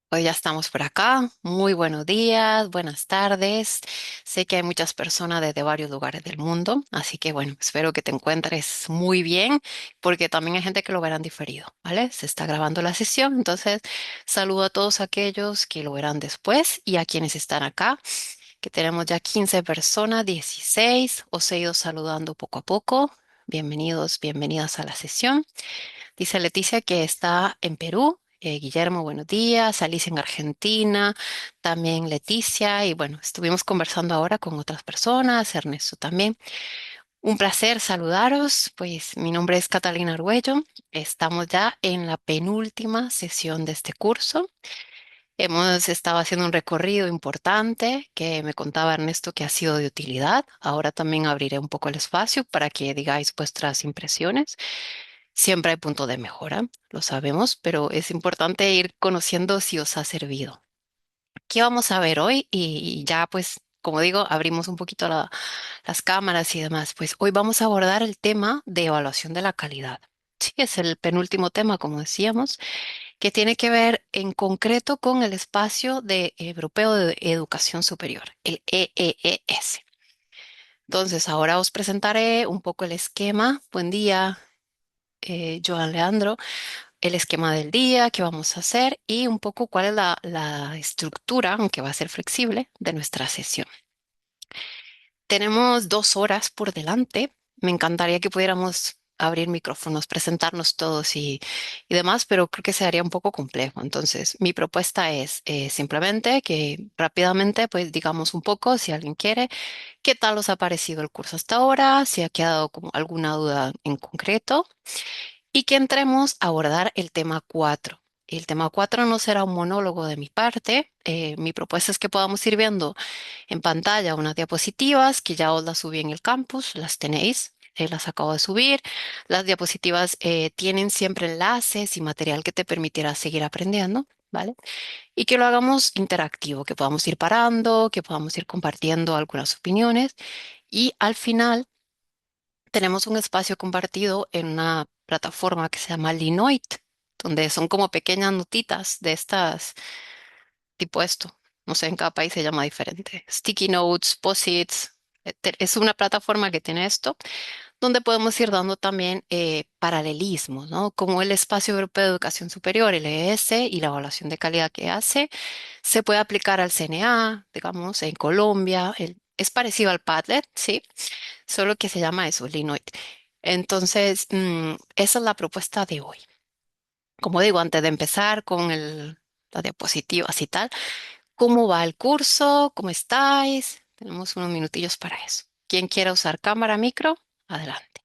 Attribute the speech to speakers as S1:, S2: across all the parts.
S1: Hoy ya estamos por acá. Muy buenos días, buenas tardes. Sé que hay muchas personas desde varios lugares del mundo, así que bueno, espero que te encuentres muy bien, porque también hay gente que lo verán diferido, ¿vale? Se está grabando la sesión, entonces saludo a todos aquellos que lo verán después y a quienes están acá, que tenemos ya 15 personas, 16. Os he ido saludando poco a poco. Bienvenidos, bienvenidas a la sesión. Dice Leticia que está en Perú. Guillermo, buenos días. Alicia en Argentina. También Leticia. Y bueno, estuvimos conversando ahora con otras personas. Ernesto también. Un placer saludaros. Pues mi nombre es Catalina Argüello. Estamos ya en la penúltima sesión de este curso. Hemos estado haciendo un recorrido importante que me contaba Ernesto que ha sido de utilidad. Ahora también abriré un poco el espacio para que digáis vuestras impresiones. Siempre hay punto de mejora, lo sabemos, pero es importante ir conociendo si os ha servido. ¿Qué vamos a ver hoy? Y ya pues, como digo, abrimos un poquito las cámaras y demás. Pues hoy vamos a abordar el tema de evaluación de la calidad. Sí, es el penúltimo tema, como decíamos, que tiene que ver en concreto con el espacio europeo de educación superior, el EEES. Entonces, ahora os presentaré un poco el esquema. Buen día, Joan Leandro, el esquema del día, qué vamos a hacer y un poco cuál es la estructura, aunque va a ser flexible, de nuestra sesión. Tenemos 2 horas por delante. Me encantaría que pudiéramos abrir micrófonos, presentarnos todos y demás, pero creo que sería un poco complejo. Entonces, mi propuesta es simplemente que rápidamente, pues digamos un poco, si alguien quiere, qué tal os ha parecido el curso hasta ahora, si ha quedado como alguna duda en concreto y que entremos a abordar el tema 4. El tema 4 no será un monólogo de mi parte. Mi propuesta es que podamos ir viendo en pantalla unas diapositivas que ya os las subí en el campus, las tenéis, las acabo de subir. Las diapositivas tienen siempre enlaces y material que te permitirá seguir aprendiendo, ¿vale? Y que lo hagamos interactivo, que podamos ir parando, que podamos ir compartiendo algunas opiniones y al final tenemos un espacio compartido en una plataforma que se llama Linoit, donde son como pequeñas notitas de estas, tipo esto. No sé, en cada país se llama diferente. Sticky notes, posits. Es una plataforma que tiene esto, donde podemos ir dando también paralelismos, ¿no? Como el Espacio Europeo de Educación Superior, el EES, y la evaluación de calidad que hace, se puede aplicar al CNA, digamos, en Colombia. Es parecido al Padlet, ¿sí? Solo que se llama eso, Linoit. Entonces, esa es la propuesta de hoy. Como digo, antes de empezar con las diapositivas y tal, ¿cómo va el curso? ¿Cómo estáis? Tenemos unos minutillos para eso. ¿Quién quiera usar cámara, micro? Adelante.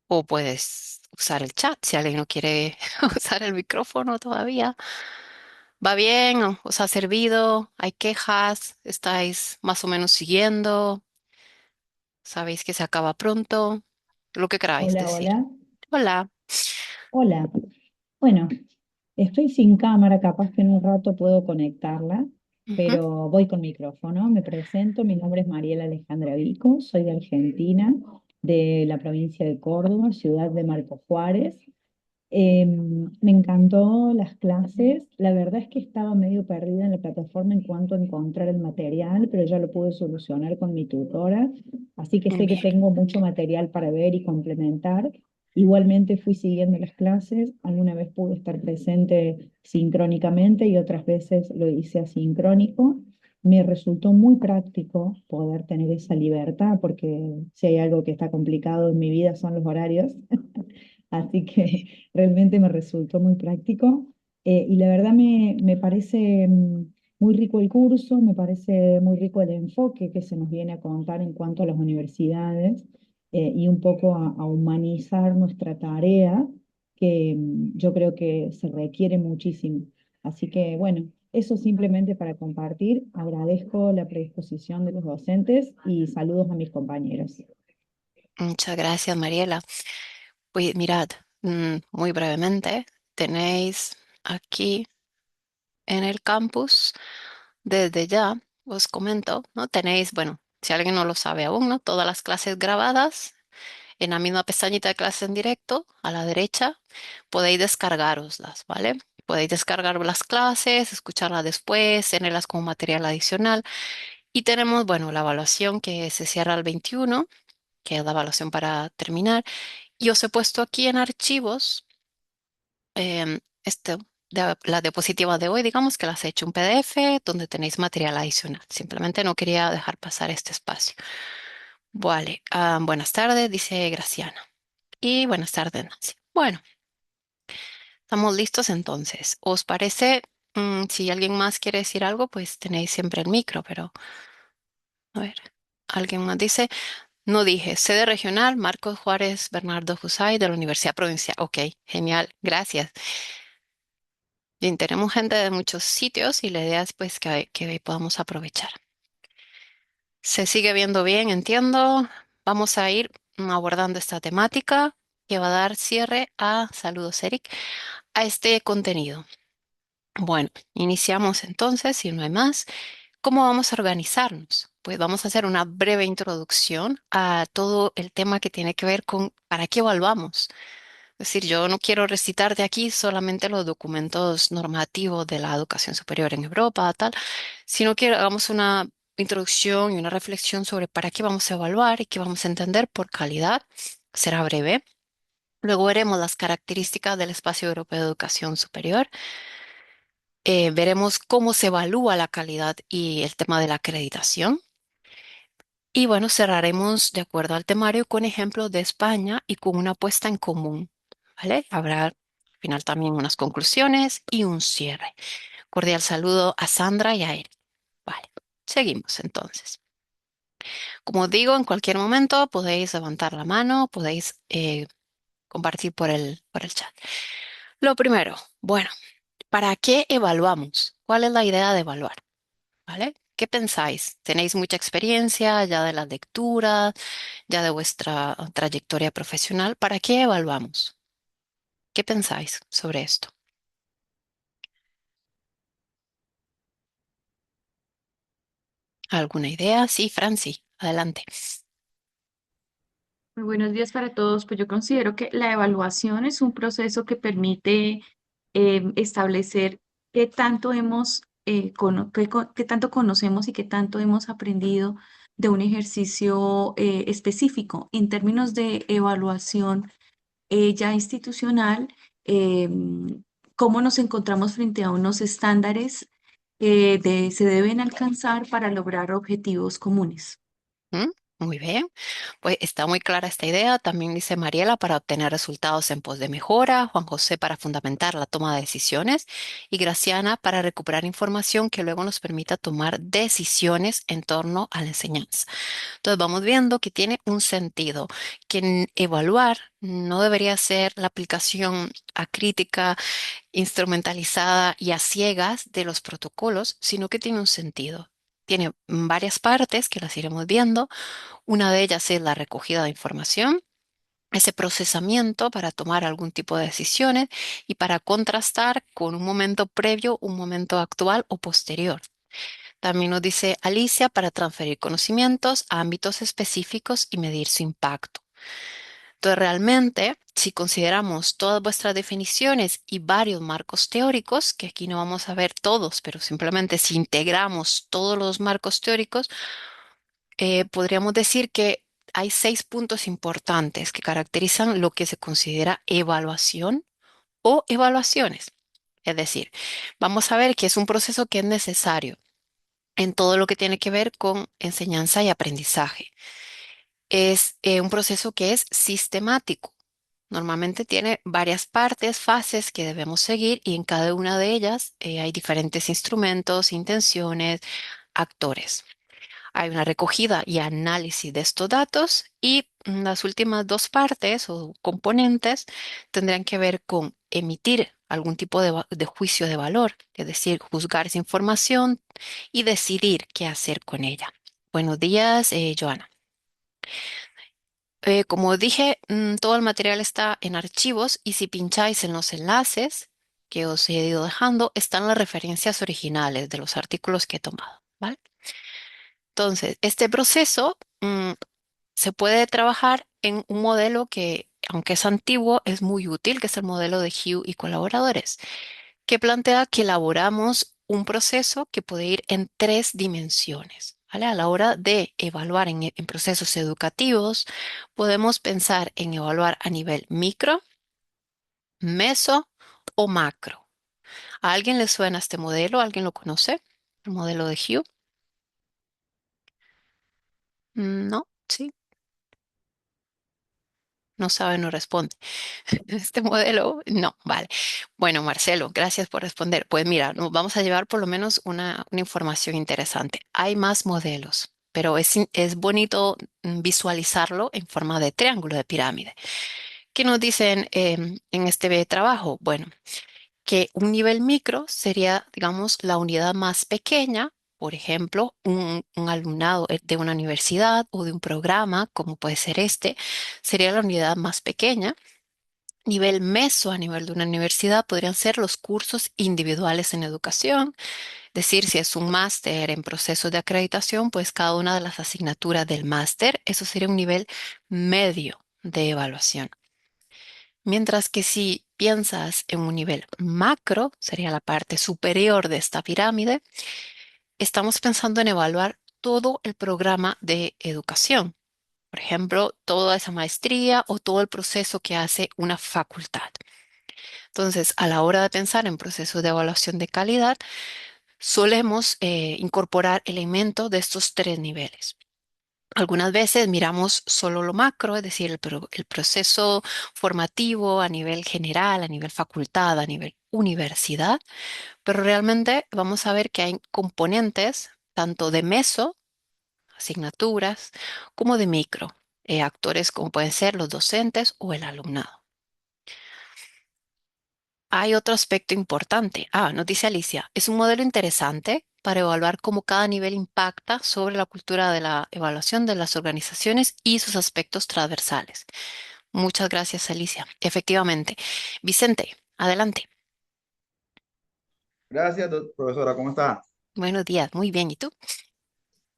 S1: O puedes usar el chat si alguien no quiere usar el micrófono todavía. ¿Va bien? ¿Os ha servido? ¿Hay quejas? ¿Estáis más o menos siguiendo? ¿Sabéis que se acaba pronto? Lo que queráis
S2: Hola,
S1: decir.
S2: hola,
S1: Hola.
S2: hola. Bueno, estoy sin cámara, capaz que en un rato puedo conectarla,
S1: Ujú.
S2: pero voy con micrófono. Me presento, mi nombre es Mariela Alejandra Vico, soy de Argentina, de la provincia de Córdoba, ciudad de Marco Juárez. Me encantó las clases. La verdad es que estaba medio perdida en la plataforma en cuanto a encontrar el material, pero ya lo pude solucionar con mi tutora. Así que sé que
S1: Bien.
S2: tengo mucho material para ver y complementar. Igualmente fui siguiendo las clases. Alguna vez pude estar presente sincrónicamente y otras veces lo hice asincrónico. Me resultó muy práctico poder tener esa libertad porque si hay algo que está complicado en mi vida son los horarios. Así que realmente me resultó muy práctico y la verdad me parece muy rico el curso, me parece muy rico el enfoque que se nos viene a contar en cuanto a las universidades y un poco a humanizar nuestra tarea que yo creo que se requiere muchísimo. Así que bueno, eso simplemente para compartir. Agradezco la predisposición de los docentes y saludos a mis compañeros.
S1: Muchas gracias, Mariela. Pues mirad, muy brevemente, tenéis aquí en el campus, desde ya, os comento, ¿no? Tenéis, bueno, si alguien no lo sabe aún, ¿no? Todas las clases grabadas En la misma pestañita de clase en directo, a la derecha, podéis descargaroslas, ¿vale? Podéis descargar las clases, escucharlas después, tenerlas como material adicional. Y tenemos, bueno, la evaluación que se cierra el 21, que es la evaluación para terminar. Y os he puesto aquí en archivos, la diapositiva de hoy, digamos que las he hecho un PDF donde tenéis material adicional. Simplemente no quería dejar pasar este espacio. Vale, buenas tardes, dice Graciana. Y buenas tardes, Nancy. Bueno, estamos listos entonces. ¿Os parece? Si alguien más quiere decir algo, pues tenéis siempre el micro, pero a ver, alguien más dice, no dije, sede regional, Marcos Juárez Bernardo Jusay de la Universidad Provincial. Ok, genial, gracias. Bien, tenemos gente de muchos sitios y la idea es pues que podamos aprovechar. Se sigue viendo bien, entiendo. Vamos a ir abordando esta temática que va a dar cierre a, saludos Eric, a este contenido. Bueno, iniciamos entonces, si no hay más. ¿Cómo vamos a organizarnos? Pues vamos a hacer una breve introducción a todo el tema que tiene que ver con para qué evaluamos. Es decir, yo no quiero recitar de aquí solamente los documentos normativos de la educación superior en Europa, tal, sino que hagamos una introducción y una reflexión sobre para qué vamos a evaluar y qué vamos a entender por calidad. Será breve. Luego veremos las características del espacio europeo de educación superior. Veremos cómo se evalúa la calidad y el tema de la acreditación. Y bueno, cerraremos de acuerdo al temario con ejemplos de España y con una puesta en común, ¿vale? Habrá al final también unas conclusiones y un cierre. Cordial saludo a Sandra y a Eric. Vale, seguimos entonces. Como digo, en cualquier momento podéis levantar la mano, podéis compartir por el chat. Lo primero, bueno, ¿para qué evaluamos? ¿Cuál es la idea de evaluar? ¿Vale? ¿Qué pensáis? ¿Tenéis mucha experiencia ya de la lectura, ya de vuestra trayectoria profesional? ¿Para qué evaluamos? ¿Qué pensáis sobre esto? ¿Alguna idea? Sí, Franci, adelante.
S3: Muy buenos días para todos. Pues yo considero que la evaluación es un proceso que permite establecer qué tanto qué tanto conocemos y qué tanto hemos aprendido de un ejercicio específico. En términos de evaluación ya institucional, eh, cómo nos encontramos frente a unos estándares que se deben alcanzar para lograr objetivos comunes.
S1: ¿Mm? Muy bien, pues está muy clara esta idea. También dice Mariela para obtener resultados en pos de mejora, Juan José para fundamentar la toma de decisiones y Graciana para recuperar información que luego nos permita tomar decisiones en torno a la enseñanza. Entonces vamos viendo que tiene un sentido, que evaluar no debería ser la aplicación acrítica, instrumentalizada y a ciegas de los protocolos, sino que tiene un sentido. Tiene varias partes que las iremos viendo. Una de ellas es la recogida de información, ese procesamiento para tomar algún tipo de decisiones y para contrastar con un momento previo, un momento actual o posterior. También nos dice Alicia para transferir conocimientos a ámbitos específicos y medir su impacto. Entonces, realmente, si consideramos todas vuestras definiciones y varios marcos teóricos, que aquí no vamos a ver todos, pero simplemente si integramos todos los marcos teóricos, podríamos decir que hay 6 puntos importantes que caracterizan lo que se considera evaluación o evaluaciones. Es decir, vamos a ver que es un proceso que es necesario en todo lo que tiene que ver con enseñanza y aprendizaje. Es un proceso que es sistemático. Normalmente tiene varias partes, fases que debemos seguir y en cada una de ellas hay diferentes instrumentos, intenciones, actores. Hay una recogida y análisis de estos datos y las últimas dos partes o componentes tendrán que ver con emitir algún tipo de juicio de valor, es decir, juzgar esa información y decidir qué hacer con ella. Buenos días, Joana. Como dije, todo el material está en archivos y si pincháis en los enlaces que os he ido dejando, están las referencias originales de los artículos que he tomado, ¿vale? Entonces, este proceso se puede trabajar en un modelo que, aunque es antiguo, es muy útil, que es el modelo de Hugh y colaboradores, que plantea que elaboramos un proceso que puede ir en tres dimensiones. ¿Vale? A la hora de evaluar en procesos educativos, podemos pensar en evaluar a nivel micro, meso o macro. ¿A alguien le suena este modelo? ¿Alguien lo conoce? El modelo de Hugh. No, sí, no sabe, no responde. Este modelo, no, vale. Bueno, Marcelo, gracias por responder. Pues mira, nos vamos a llevar por lo menos una información interesante. Hay más modelos, pero es bonito visualizarlo en forma de triángulo de pirámide. ¿Qué nos dicen en este trabajo? Bueno, que un nivel micro sería, digamos, la unidad más pequeña. Por ejemplo, un alumnado de una universidad o de un programa, como puede ser este, sería la unidad más pequeña. Nivel meso a nivel de una universidad podrían ser los cursos individuales en educación, es decir, si es un máster en procesos de acreditación, pues cada una de las asignaturas del máster, eso sería un nivel medio de evaluación. Mientras que si piensas en un nivel macro, sería la parte superior de esta pirámide, estamos pensando en evaluar todo el programa de educación. Por ejemplo, toda esa maestría o todo el proceso que hace una facultad. Entonces, a la hora de pensar en procesos de evaluación de calidad, solemos incorporar elementos de estos tres niveles. Algunas veces miramos solo lo macro, es decir, el proceso formativo a nivel general, a nivel facultad, a nivel universidad, pero realmente vamos a ver que hay componentes tanto de meso, asignaturas, como de micro, actores como pueden ser los docentes o el alumnado. Hay otro aspecto importante. Nos dice Alicia, es un modelo interesante para evaluar cómo cada nivel impacta sobre la cultura de la evaluación de las organizaciones y sus aspectos transversales. Muchas gracias, Alicia. Efectivamente. Vicente, adelante.
S4: Gracias, profesora. ¿Cómo está?
S1: Buenos días. Muy bien. ¿Y tú?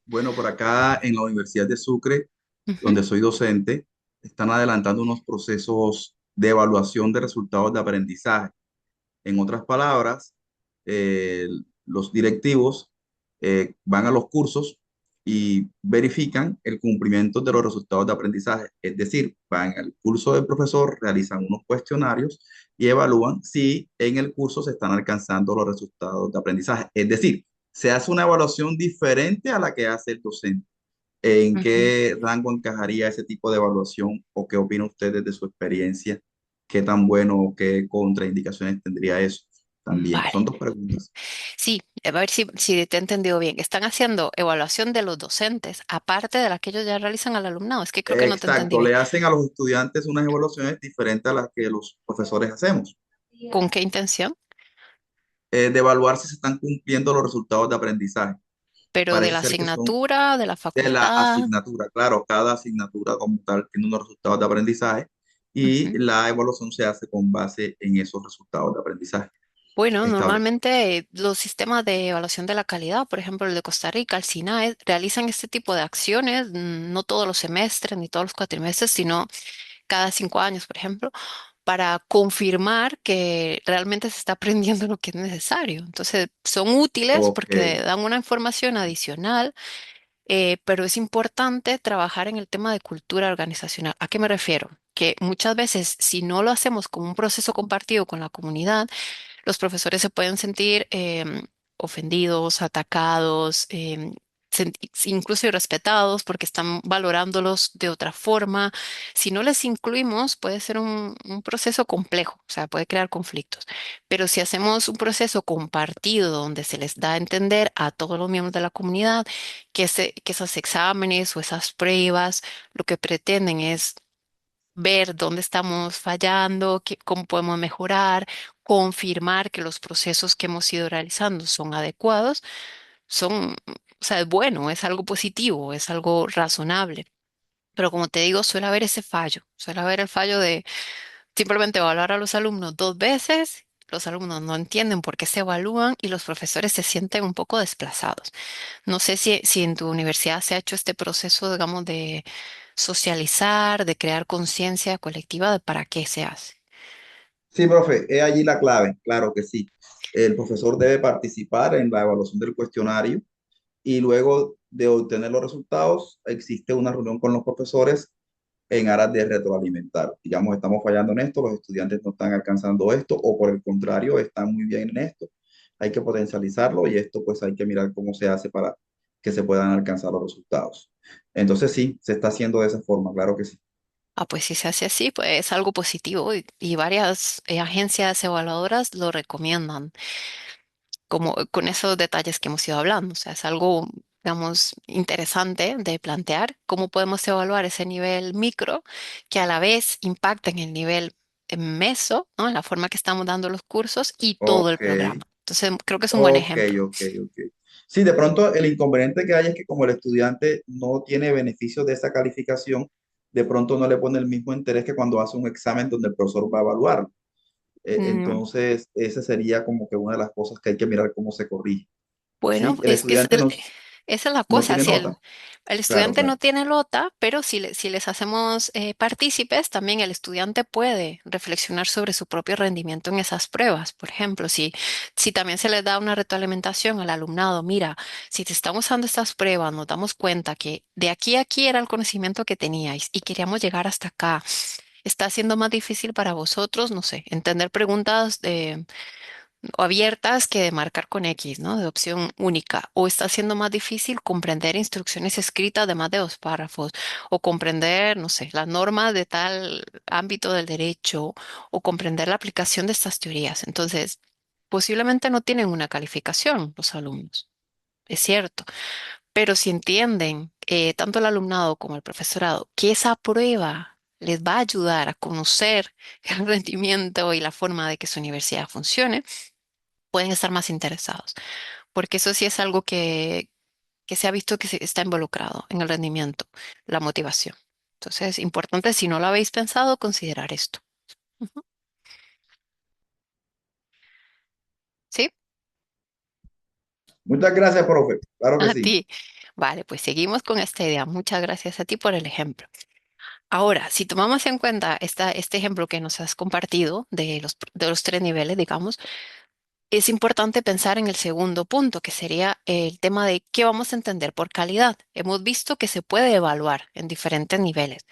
S4: Bueno, por acá en la Universidad de Sucre,
S1: Ujú.
S4: donde soy docente, están adelantando unos procesos de evaluación de resultados de aprendizaje. En otras palabras, eh, los directivos van a los cursos y verifican el cumplimiento de los resultados de aprendizaje. Es decir, van al curso del profesor, realizan unos cuestionarios y evalúan si en el curso se están alcanzando los resultados de aprendizaje. Es decir, se hace una evaluación diferente a la que hace el docente. ¿En
S1: Ujú.
S4: qué rango encajaría ese tipo de evaluación o qué opina usted desde su experiencia? ¿Qué tan bueno o qué contraindicaciones tendría eso también?
S1: Vale.
S4: Son dos preguntas.
S1: Sí, a ver si te he entendido bien. Están haciendo evaluación de los docentes, aparte de la que ellos ya realizan al alumnado. Es que creo que no te entendí
S4: Exacto,
S1: bien.
S4: le hacen a los estudiantes unas evaluaciones diferentes a las que los profesores hacemos,
S1: ¿Con qué intención?
S4: de evaluar si se están cumpliendo los resultados de aprendizaje.
S1: Pero de
S4: Parece
S1: la
S4: ser que son
S1: asignatura, de la
S4: de la
S1: facultad.
S4: asignatura, claro, cada asignatura como tal tiene unos resultados de aprendizaje y
S1: Ujú.
S4: la evaluación se hace con base en esos resultados de aprendizaje
S1: Bueno,
S4: establecidos.
S1: normalmente los sistemas de evaluación de la calidad, por ejemplo el de Costa Rica, el SINAE, realizan este tipo de acciones, no todos los semestres ni todos los cuatrimestres, sino cada 5 años, por ejemplo, para confirmar que realmente se está aprendiendo lo que es necesario. Entonces, son útiles
S4: Ok,
S1: porque dan una información adicional, pero es importante trabajar en el tema de cultura organizacional. ¿A qué me refiero? Que muchas veces, si no lo hacemos como un proceso compartido con la comunidad, los profesores se pueden sentir ofendidos, atacados, incluso irrespetados porque están valorándolos de otra forma. Si no les incluimos, puede ser un proceso complejo, o sea, puede crear conflictos. Pero si hacemos un proceso compartido donde se les da a entender a todos los miembros de la comunidad que esos exámenes o esas pruebas lo que pretenden es ver dónde estamos fallando, cómo podemos mejorar, confirmar que los procesos que hemos ido realizando son adecuados, o sea, es bueno, es algo positivo, es algo razonable. Pero como te digo, suele haber ese fallo, suele haber el fallo de simplemente evaluar a los alumnos 2 veces. Los alumnos no entienden por qué se evalúan y los profesores se sienten un poco desplazados. No sé si en tu universidad se ha hecho este proceso, digamos, socializar, de crear conciencia colectiva de para qué se hace.
S4: Sí, profe, es allí la clave, claro que sí. El profesor debe participar en la evaluación del cuestionario y luego de obtener los resultados, existe una reunión con los profesores en aras de retroalimentar. Digamos, estamos fallando en esto, los estudiantes no están alcanzando esto, o por el contrario, están muy bien en esto. Hay que potencializarlo y esto pues hay que mirar cómo se hace para que se puedan alcanzar los resultados. Entonces sí, se está haciendo de esa forma, claro que sí.
S1: Ah, pues si se hace así, pues es algo positivo y varias agencias evaluadoras lo recomiendan, como con esos detalles que hemos ido hablando. O sea, es algo, digamos, interesante de plantear cómo podemos evaluar ese nivel micro que a la vez impacta en el nivel meso, ¿no? En la forma que estamos dando los cursos y todo el
S4: Ok,
S1: programa. Entonces, creo que es un buen
S4: ok,
S1: ejemplo.
S4: ok. Sí, de pronto el inconveniente que hay es que como el estudiante no tiene beneficio de esa calificación, de pronto no le pone el mismo interés que cuando hace un examen donde el profesor va a evaluar.
S1: Mm,
S4: Entonces, esa sería como que una de las cosas que hay que mirar cómo se corrige.
S1: Bueno,
S4: ¿Sí? El estudiante
S1: esa es la
S4: no
S1: cosa.
S4: tiene
S1: Si
S4: nota.
S1: el
S4: Claro,
S1: estudiante no
S4: claro.
S1: tiene nota, pero si les hacemos partícipes, también el estudiante puede reflexionar sobre su propio rendimiento en esas pruebas. Por ejemplo, si también se les da una retroalimentación al alumnado, mira, si te estamos usando estas pruebas, nos damos cuenta que de aquí a aquí era el conocimiento que teníais y queríamos llegar hasta acá. Está siendo más difícil para vosotros, no sé, entender preguntas o abiertas que de marcar con X, ¿no? De opción única. O está siendo más difícil comprender instrucciones escritas de más de 2 párrafos. O comprender, no sé, las normas de tal ámbito del derecho. O comprender la aplicación de estas teorías. Entonces, posiblemente no tienen una calificación los alumnos. Es cierto. Pero si entienden, tanto el alumnado como el profesorado, que esa prueba les va a ayudar a conocer el rendimiento y la forma de que su universidad funcione, pueden estar más interesados, porque eso sí es algo que se ha visto que está involucrado en el rendimiento, la motivación. Entonces, importante, si no lo habéis pensado, considerar esto. Ujú. ¿Sí?
S4: Muchas gracias, profe. Claro que
S1: A
S4: sí.
S1: ti. Vale, pues seguimos con esta idea. Muchas gracias a ti por el ejemplo. Ahora, si tomamos en cuenta este ejemplo que nos has compartido de los 3 niveles, digamos, es importante pensar en el segundo punto, que sería el tema de qué vamos a entender por calidad. Hemos visto que se puede evaluar en diferentes niveles.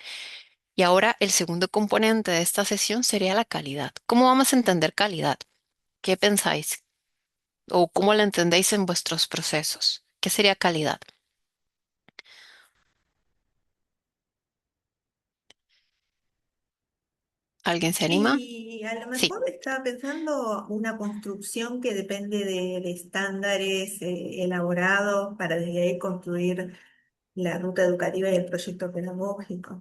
S1: Y ahora el segundo componente de esta sesión sería la calidad. ¿Cómo vamos a entender calidad? ¿Qué pensáis? ¿O cómo la entendéis en vuestros procesos? ¿Qué sería calidad? ¿Alguien se anima?
S5: Y a lo
S1: Sí,
S5: mejor estaba pensando una construcción que depende de estándares elaborados para desde ahí construir la ruta educativa y el proyecto pedagógico.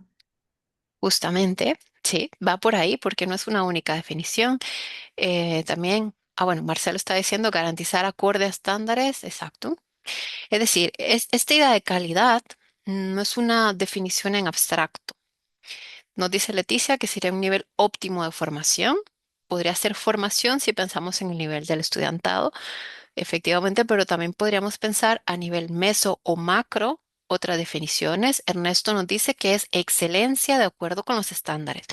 S1: justamente, sí, va por ahí porque no es una única definición. También, bueno, Marcelo está diciendo garantizar acorde a estándares, exacto. Es decir, esta idea de calidad no es una definición en abstracto. Nos dice Leticia que sería un nivel óptimo de formación. Podría ser formación si pensamos en el nivel del estudiantado, efectivamente, pero también podríamos pensar a nivel meso o macro. Otras definiciones, Ernesto nos dice que es excelencia de acuerdo con los estándares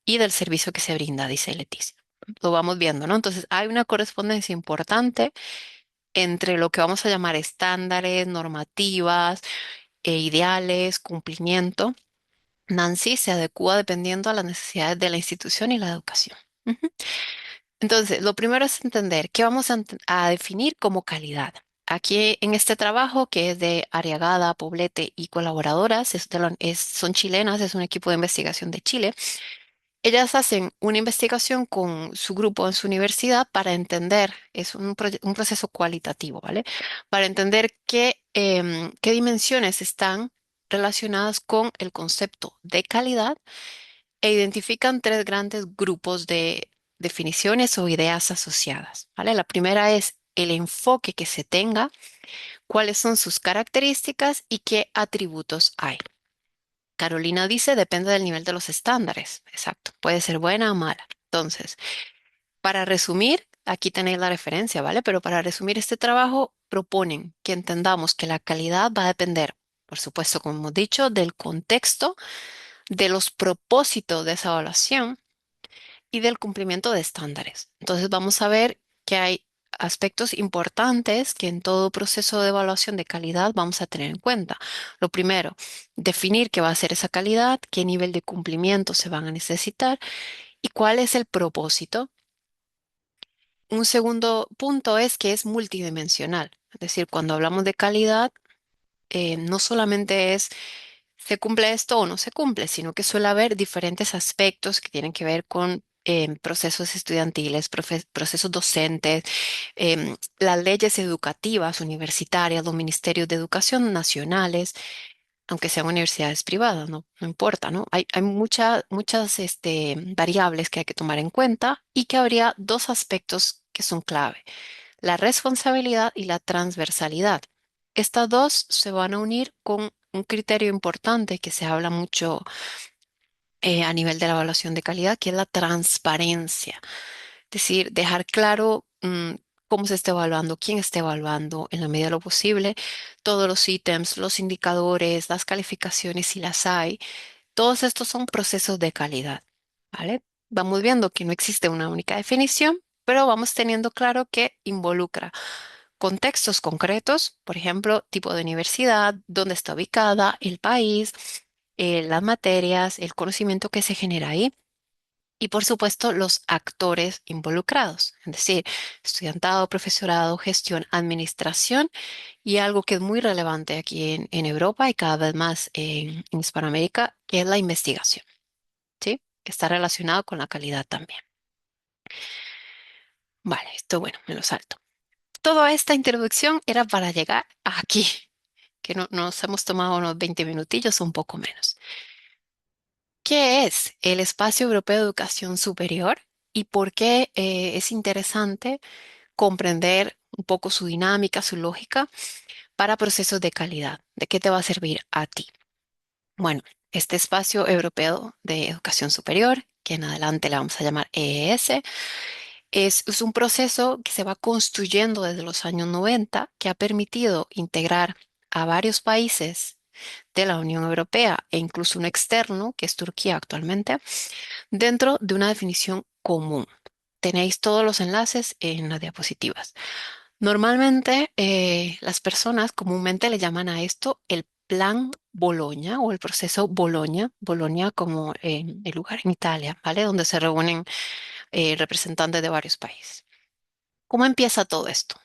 S1: y del servicio que se brinda, dice Leticia. Lo vamos viendo, ¿no? Entonces, hay una correspondencia importante entre lo que vamos a llamar estándares, normativas, ideales, cumplimiento. Nancy se adecúa dependiendo a las necesidades de la institución y la educación. Ujú. Entonces, lo primero es entender qué vamos a definir como calidad. Aquí en este trabajo, que es de Arriagada, Poblete y colaboradoras, son chilenas, es un equipo de investigación de Chile. Ellas hacen una investigación con su grupo en su universidad para entender, es un proceso cualitativo, ¿vale? Para entender qué dimensiones están relacionadas con el concepto de calidad e identifican 3 grandes grupos de definiciones o ideas asociadas, ¿vale? La primera es el enfoque que se tenga, cuáles son sus características y qué atributos hay. Carolina dice, depende del nivel de los estándares. Exacto, puede ser buena o mala. Entonces, para resumir, aquí tenéis la referencia, ¿vale? Pero para resumir este trabajo, proponen que entendamos que la calidad va a depender, por supuesto, como hemos dicho, del contexto, de los propósitos de esa evaluación y del cumplimiento de estándares. Entonces vamos a ver que hay aspectos importantes que en todo proceso de evaluación de calidad vamos a tener en cuenta. Lo primero, definir qué va a ser esa calidad, qué nivel de cumplimiento se van a necesitar y cuál es el propósito. Un segundo punto es que es multidimensional. Es decir, cuando hablamos de calidad, no solamente es se cumple esto o no se cumple, sino que suele haber diferentes aspectos que tienen que ver con procesos estudiantiles, procesos docentes, las leyes educativas, universitarias, los ministerios de educación nacionales, aunque sean universidades privadas, no importa, ¿no? Hay muchas variables que hay que tomar en cuenta y que habría dos aspectos que son clave, la responsabilidad y la transversalidad. Estas dos se van a unir con un criterio importante que se habla mucho a nivel de la evaluación de calidad, que es la transparencia. Es decir, dejar claro cómo se está evaluando, quién está evaluando en la medida de lo posible, todos los ítems, los indicadores, las calificaciones, si las hay. Todos estos son procesos de calidad, ¿vale? Vamos viendo que no existe una única definición, pero vamos teniendo claro que involucra contextos concretos, por ejemplo, tipo de universidad, dónde está ubicada, el país, las materias, el conocimiento que se genera ahí y, por supuesto, los actores involucrados, es decir, estudiantado, profesorado, gestión, administración y algo que es muy relevante aquí en Europa y cada vez más en Hispanoamérica, que es la investigación, ¿sí? Que está relacionado con la calidad también. Vale, esto bueno, me lo salto. Toda esta introducción era para llegar aquí, que nos hemos tomado unos 20 minutillos, un poco menos. ¿Qué es el Espacio Europeo de Educación Superior y por qué es interesante comprender un poco su dinámica, su lógica para procesos de calidad? ¿De qué te va a servir a ti? Bueno, este Espacio Europeo de Educación Superior, que en adelante le vamos a llamar EES, es un proceso que se va construyendo desde los años 90, que ha permitido integrar a varios países de la Unión Europea e incluso un externo, que es Turquía actualmente, dentro de una definición común. Tenéis todos los enlaces en las diapositivas. Normalmente, las personas comúnmente le llaman a esto el Plan Boloña o el proceso Boloña, Boloña como el lugar en Italia, ¿vale? Donde se reúnen representantes de varios países. ¿Cómo empieza todo esto?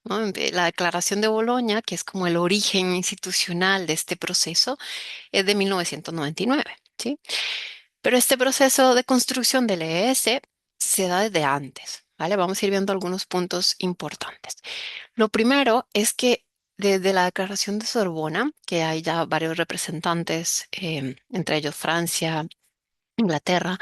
S1: ¿No? La Declaración de Boloña, que es como el origen institucional de este proceso, es de 1999, ¿sí? Pero este proceso de construcción del EES se da desde antes, ¿vale? Vamos a ir viendo algunos puntos importantes. Lo primero es que desde la Declaración de Sorbona, que hay ya varios representantes, entre ellos Francia, Inglaterra,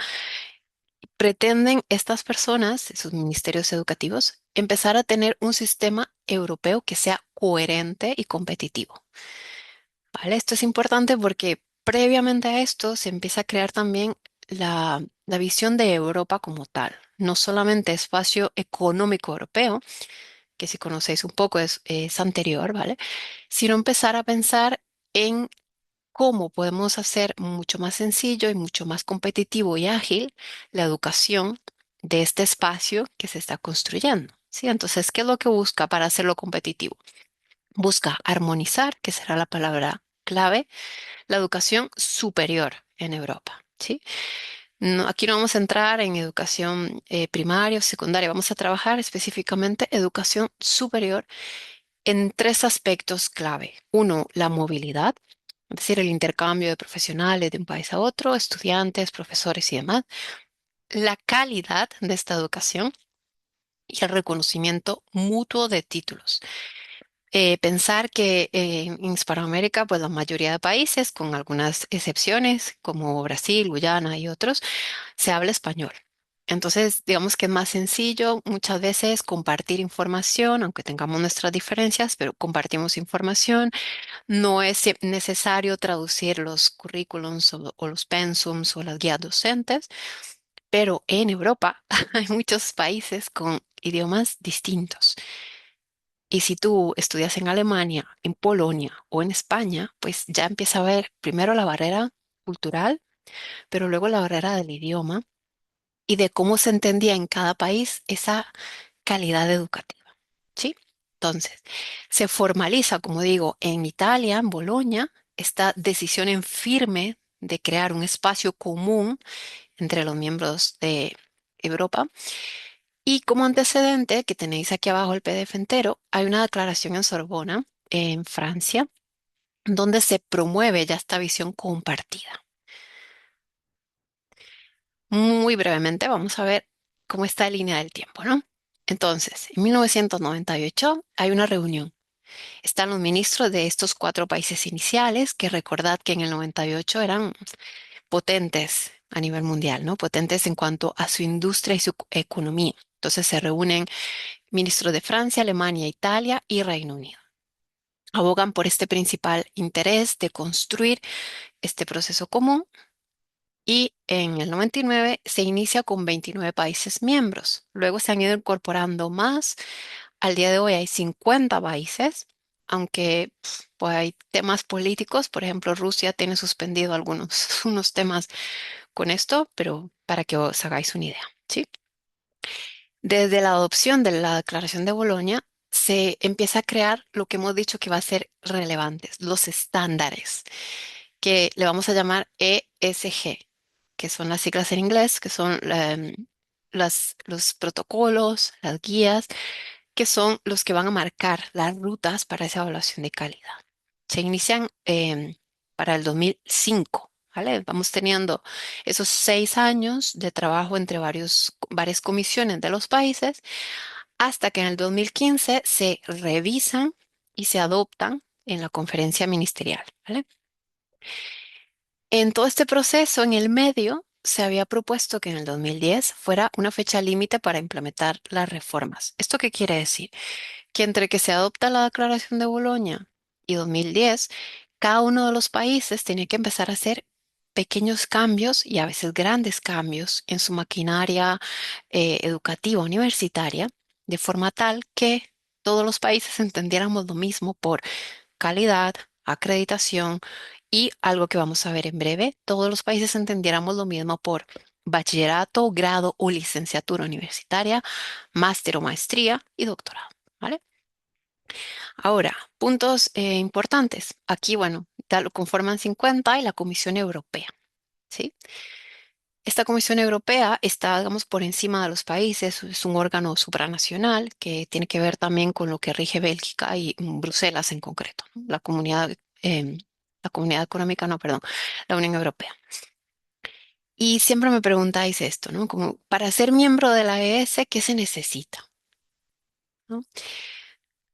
S1: pretenden estas personas, sus ministerios educativos, empezar a tener un sistema europeo que sea coherente y competitivo. ¿Vale? Esto es importante porque previamente a esto se empieza a crear también la visión de Europa como tal, no solamente espacio económico europeo, que si conocéis un poco es anterior, ¿vale? Sino empezar a pensar en cómo podemos hacer mucho más sencillo y mucho más competitivo y ágil la educación de este espacio que se está construyendo. ¿Sí? Entonces, ¿qué es lo que busca para hacerlo competitivo? Busca armonizar, que será la palabra clave, la educación superior en Europa. ¿Sí? Aquí no vamos a entrar en educación primaria o secundaria, vamos a trabajar específicamente educación superior en tres aspectos clave. Uno, la movilidad, es decir, el intercambio de profesionales de un país a otro, estudiantes, profesores y demás. La calidad de esta educación y el reconocimiento mutuo de títulos. Pensar que en Hispanoamérica, pues la mayoría de países, con algunas excepciones como Brasil, Guyana y otros, se habla español. Entonces, digamos que es más sencillo muchas veces compartir información, aunque tengamos nuestras diferencias, pero compartimos información. No es necesario traducir los currículums o los pensums o las guías docentes, pero en Europa hay muchos países con idiomas distintos. Y si tú estudias en Alemania, en Polonia o en España, pues ya empieza a haber primero la barrera cultural, pero luego la barrera del idioma y de cómo se entendía en cada país esa calidad educativa. ¿Sí? Entonces, se formaliza, como digo, en Italia, en Bolonia, esta decisión en firme de crear un espacio común entre los miembros de Europa. Y como antecedente, que tenéis aquí abajo el PDF entero, hay una declaración en Sorbona, en Francia, donde se promueve ya esta visión compartida. Muy brevemente vamos a ver cómo está la línea del tiempo, ¿no? Entonces, en 1998 hay una reunión. Están los ministros de estos cuatro países iniciales, que recordad que en el 98 eran potentes a nivel mundial, ¿no? Potentes en cuanto a su industria y su economía. Entonces se reúnen ministros de Francia, Alemania, Italia y Reino Unido. Abogan por este principal interés de construir este proceso común y en el 99 se inicia con 29 países miembros. Luego se han ido incorporando más. Al día de hoy hay 50 países, aunque pues, hay temas políticos. Por ejemplo, Rusia tiene suspendido algunos unos temas con esto, pero para que os hagáis una idea, ¿sí? Desde la adopción de la Declaración de Bolonia, se empieza a crear lo que hemos dicho que va a ser relevantes, los estándares, que le vamos a llamar ESG, que son las siglas en inglés, que son los protocolos, las guías, que son los que van a marcar las rutas para esa evaluación de calidad. Se inician para el 2005. ¿Vale? Vamos teniendo esos 6 años de trabajo entre varias comisiones de los países hasta que en el 2015 se revisan y se adoptan en la conferencia ministerial. ¿Vale? En todo este proceso, en el medio, se había propuesto que en el 2010 fuera una fecha límite para implementar las reformas. ¿Esto qué quiere decir? Que entre que se adopta la Declaración de Bolonia y 2010, cada uno de los países tenía que empezar a hacer pequeños cambios y a veces grandes cambios en su maquinaria educativa universitaria, de forma tal que todos los países entendiéramos lo mismo por calidad, acreditación y algo que vamos a ver en breve, todos los países entendiéramos lo mismo por bachillerato, grado o licenciatura universitaria, máster o maestría y doctorado. ¿Vale? Ahora, puntos importantes. Aquí, bueno, lo conforman 50 y la Comisión Europea, ¿sí? Esta Comisión Europea está, digamos, por encima de los países, es un órgano supranacional que tiene que ver también con lo que rige Bélgica y Bruselas en concreto, ¿no? La comunidad económica, no, perdón, la Unión Europea. Y siempre me preguntáis esto, ¿no? Como para ser miembro de la ES, ¿qué se necesita? ¿No?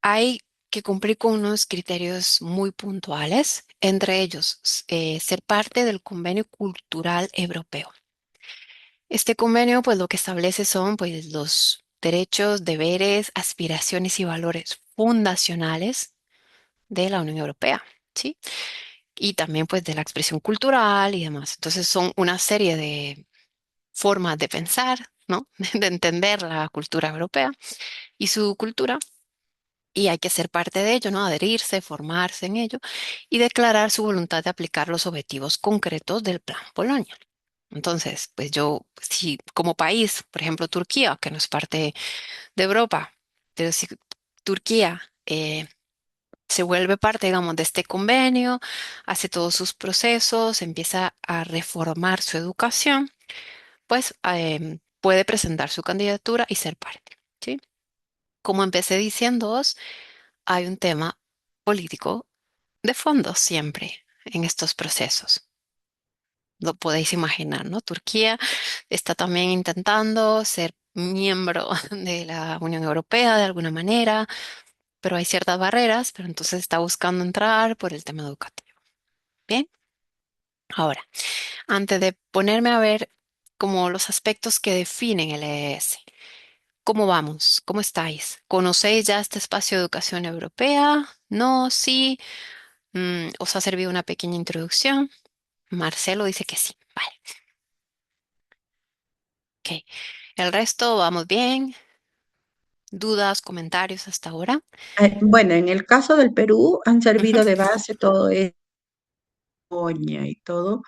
S1: Hay que cumplir con unos criterios muy puntuales, entre ellos ser parte del Convenio Cultural Europeo. Este convenio, pues lo que establece son pues los derechos, deberes, aspiraciones y valores fundacionales de la Unión Europea, ¿sí? Y también pues de la expresión cultural y demás. Entonces son una serie de formas de pensar, ¿no? De entender la cultura europea y su cultura. Y hay que ser parte de ello, ¿no? Adherirse, formarse en ello y declarar su voluntad de aplicar los objetivos concretos del Plan Bolonia. Entonces, pues yo, si como país, por ejemplo, Turquía, que no es parte de Europa, pero si Turquía se vuelve parte, digamos, de este convenio, hace todos sus procesos, empieza a reformar su educación, pues puede presentar su candidatura y ser parte, ¿sí? Como empecé diciéndoos, hay un tema político de fondo siempre en estos procesos. Lo podéis imaginar, ¿no? Turquía está también intentando ser miembro de la Unión Europea de alguna manera, pero hay ciertas barreras, pero entonces está buscando entrar por el tema educativo. Bien, ahora, antes de ponerme a ver como los aspectos que definen el EES, ¿cómo vamos? ¿Cómo estáis? ¿Conocéis ya este espacio de educación europea? ¿No? ¿Sí? ¿Os ha servido una pequeña introducción? Marcelo dice que sí. Vale, ok. El resto, vamos bien. ¿Dudas, comentarios hasta ahora?
S6: Bueno, en el caso del Perú han
S1: Ujú,
S6: servido de base todo esto y todo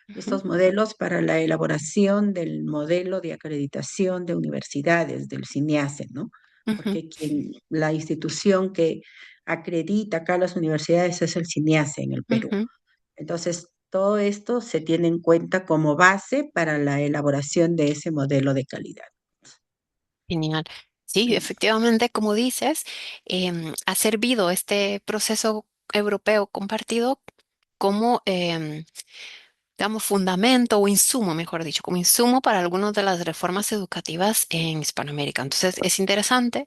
S1: ujú,
S6: estos modelos para la elaboración del modelo de acreditación de universidades, del CINEACE, ¿no?
S1: ujú,
S6: Porque la institución que acredita acá las universidades es el CINEACE en el Perú.
S1: ujú.
S6: Entonces, todo esto se tiene en cuenta como base para la elaboración de ese modelo de calidad.
S1: Genial. Sí,
S6: Sí.
S1: efectivamente, como dices, ha servido este proceso europeo compartido como, digamos, fundamento o insumo, mejor dicho, como insumo para algunas de las reformas educativas en Hispanoamérica. Entonces, es interesante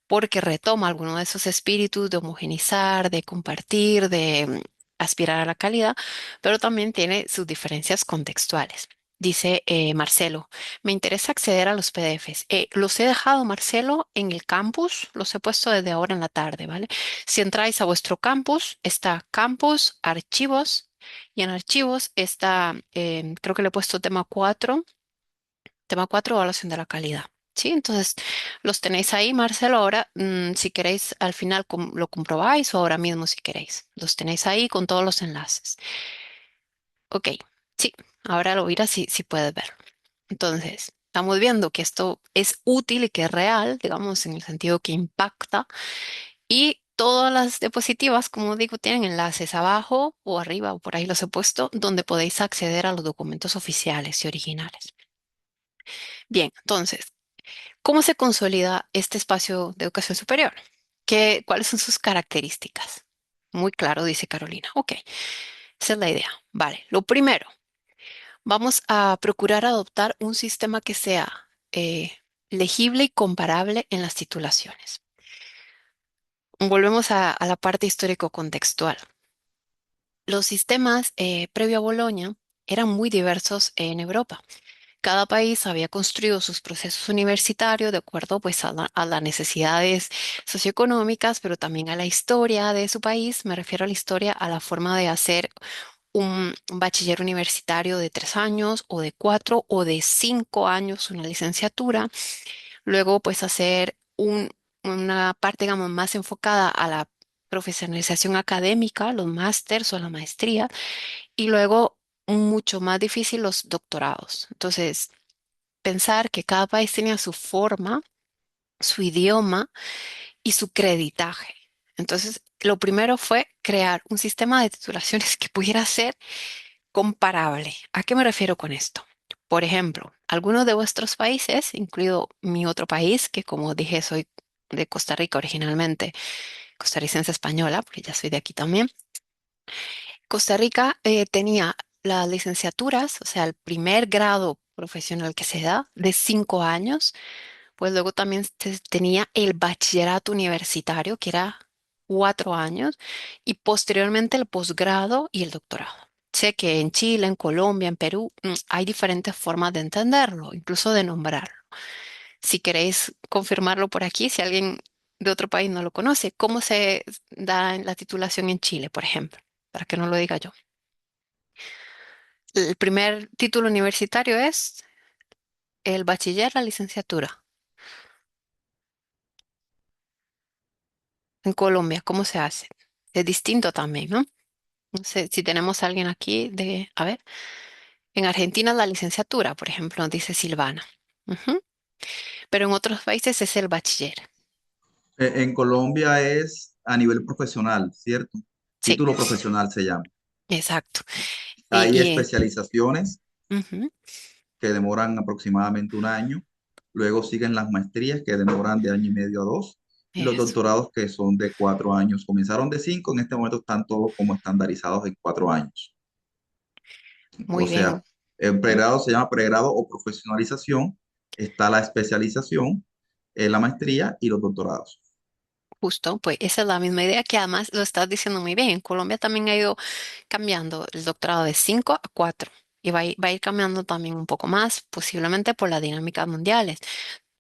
S1: porque retoma algunos de esos espíritus de homogenizar, de compartir, de aspirar a la calidad, pero también tiene sus diferencias contextuales. Dice Marcelo, me interesa acceder a los PDFs. Los he dejado, Marcelo, en el campus, los he puesto desde ahora en la tarde, ¿vale? Si entráis a vuestro campus, está campus, archivos, y en archivos está, creo que le he puesto tema 4, evaluación de la calidad. Sí, entonces los tenéis ahí, Marcelo. Ahora, si queréis, al final lo comprobáis o ahora mismo si queréis. Los tenéis ahí con todos los enlaces. Ok, sí, ahora lo mira si puedes ver. Entonces, estamos viendo que esto es útil y que es real, digamos, en el sentido que impacta. Y todas las diapositivas, como digo, tienen enlaces abajo o arriba o por ahí los he puesto, donde podéis acceder a los documentos oficiales y originales. Bien, entonces, ¿cómo se consolida este espacio de educación superior? ¿Cuáles son sus características? Muy claro, dice Carolina. Ok, esa es la idea. Vale, lo primero, vamos a procurar adoptar un sistema que sea legible y comparable en las titulaciones. Volvemos a la parte histórico-contextual. Los sistemas previo a Bolonia eran muy diversos en Europa. Cada país había construido sus procesos universitarios de acuerdo pues a las necesidades socioeconómicas, pero también a la historia de su país. Me refiero a la historia, a la forma de hacer un bachiller universitario de 3 años o de 4 o de 5 años, una licenciatura. Luego pues hacer una parte, digamos, más enfocada a la profesionalización académica, los másters o la maestría, y luego mucho más difícil los doctorados. Entonces, pensar que cada país tenía su forma, su idioma y su creditaje. Entonces, lo primero fue crear un sistema de titulaciones que pudiera ser comparable. ¿A qué me refiero con esto? Por ejemplo, algunos de vuestros países, incluido mi otro país, que como dije soy de Costa Rica originalmente, costarricense española, porque ya soy de aquí también. Costa Rica tenía las licenciaturas, o sea, el primer grado profesional que se da de 5 años. Pues luego también tenía el bachillerato universitario, que era 4 años, y posteriormente el posgrado y el doctorado. Sé que en Chile, en Colombia, en Perú, hay diferentes formas de entenderlo, incluso de nombrarlo. Si queréis confirmarlo por aquí, si alguien de otro país no lo conoce, ¿cómo se da la titulación en Chile, por ejemplo? Para que no lo diga yo. El primer título universitario es el bachiller, la licenciatura. En Colombia, ¿cómo se hace? Es distinto también, ¿no? No sé si tenemos a alguien aquí a ver, en Argentina es la licenciatura, por ejemplo, dice Silvana. Ujú. Pero en otros países es el bachiller.
S4: En Colombia es a nivel profesional, ¿cierto?
S1: Sí,
S4: Título profesional se llama.
S1: exacto. Y,
S4: Hay
S1: y,
S4: especializaciones
S1: ujú,
S4: que demoran aproximadamente un año. Luego siguen las maestrías que demoran de año y medio a dos. Y los
S1: eso,
S4: doctorados que son de 4 años. Comenzaron de 5, en este momento están todos como estandarizados en 4 años. O
S1: muy
S4: sea,
S1: bien.
S4: el
S1: Ujú.
S4: pregrado se llama pregrado o profesionalización. Está la especialización, la maestría y los doctorados.
S1: Justo, pues esa es la misma idea que además lo estás diciendo muy bien. En Colombia también ha ido cambiando el doctorado de 5 a 4 y va a ir cambiando también un poco más, posiblemente por las dinámicas mundiales.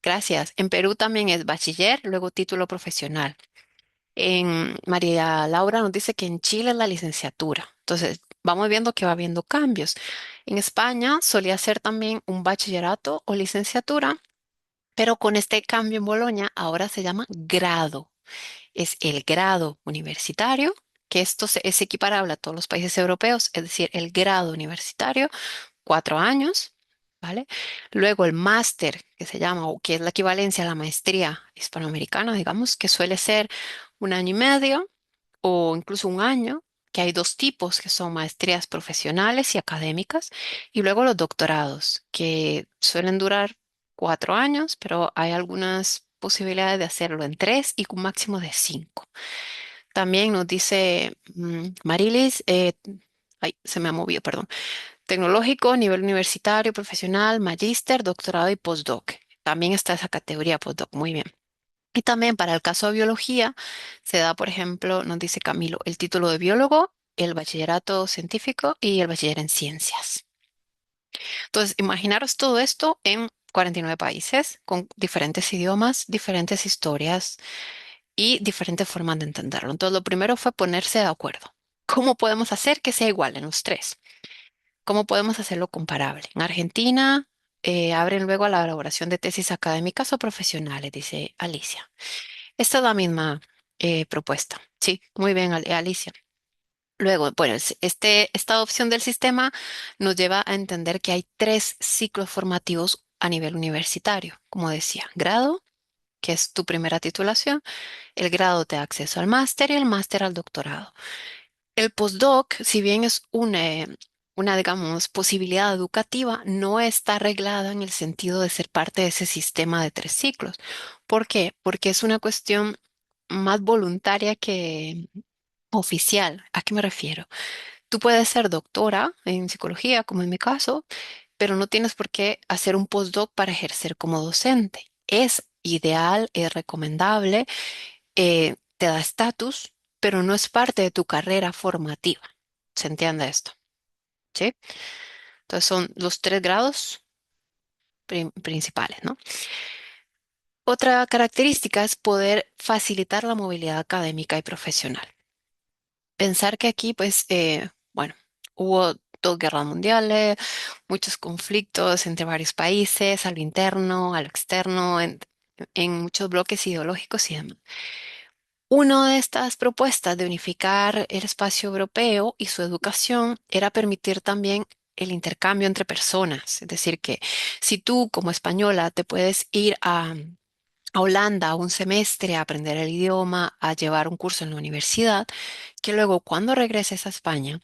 S1: Gracias. En Perú también es bachiller, luego título profesional. En María Laura nos dice que en Chile es la licenciatura. Entonces, vamos viendo que va habiendo cambios. En España solía ser también un bachillerato o licenciatura, Pero con este cambio en Bolonia ahora se llama grado. Es el grado universitario, que esto es equiparable a todos los países europeos, es decir, el grado universitario, 4 años, ¿vale? Luego el máster, que se llama, o que es la equivalencia a la maestría hispanoamericana, digamos, que suele ser 1 año y medio o incluso 1 año, que hay dos tipos, que son maestrías profesionales y académicas, y luego los doctorados, que suelen durar 4 años, pero hay algunas posibilidades de hacerlo en 3 y un máximo de 5. También nos dice Marilis, ay, se me ha movido, perdón. Tecnológico, nivel universitario, profesional, magíster, doctorado y postdoc. También está esa categoría postdoc, muy bien. Y también para el caso de biología, se da, por ejemplo, nos dice Camilo, el título de biólogo, el bachillerato científico y el bachiller en ciencias. Entonces, imaginaros todo esto en 49 países, con diferentes idiomas, diferentes historias y diferentes formas de entenderlo. Entonces, lo primero fue ponerse de acuerdo. ¿Cómo podemos hacer que sea igual en los tres? ¿Cómo podemos hacerlo comparable? En Argentina, abren luego a la elaboración de tesis académicas o profesionales, dice Alicia. Esta es la misma propuesta. Sí, muy bien, Alicia. Luego, bueno, esta adopción del sistema nos lleva a entender que hay 3 ciclos formativos a nivel universitario. Como decía, grado, que es tu primera titulación, el grado te da acceso al máster y el máster al doctorado. El postdoc, si bien es una, digamos, posibilidad educativa, no está arreglada en el sentido de ser parte de ese sistema de 3 ciclos. ¿Por qué? Porque es una cuestión más voluntaria que oficial. ¿A qué me refiero? Tú puedes ser doctora en psicología, como en mi caso, pero no tienes por qué hacer un postdoc para ejercer como docente. Es ideal, es recomendable, te da estatus, pero no es parte de tu carrera formativa. ¿Se entiende esto? ¿Sí? Entonces son los 3 grados principales, ¿no? Otra característica es poder facilitar la movilidad académica y profesional. Pensar que aquí, pues, bueno, hubo 2 guerras mundiales, muchos conflictos entre varios países, a lo interno, a lo externo, en muchos bloques ideológicos y demás. Una de estas propuestas de unificar el espacio europeo y su educación era permitir también el intercambio entre personas. Es decir, que si tú como española te puedes ir a Holanda un semestre a aprender el idioma, a llevar un curso en la universidad, que luego cuando regreses a España,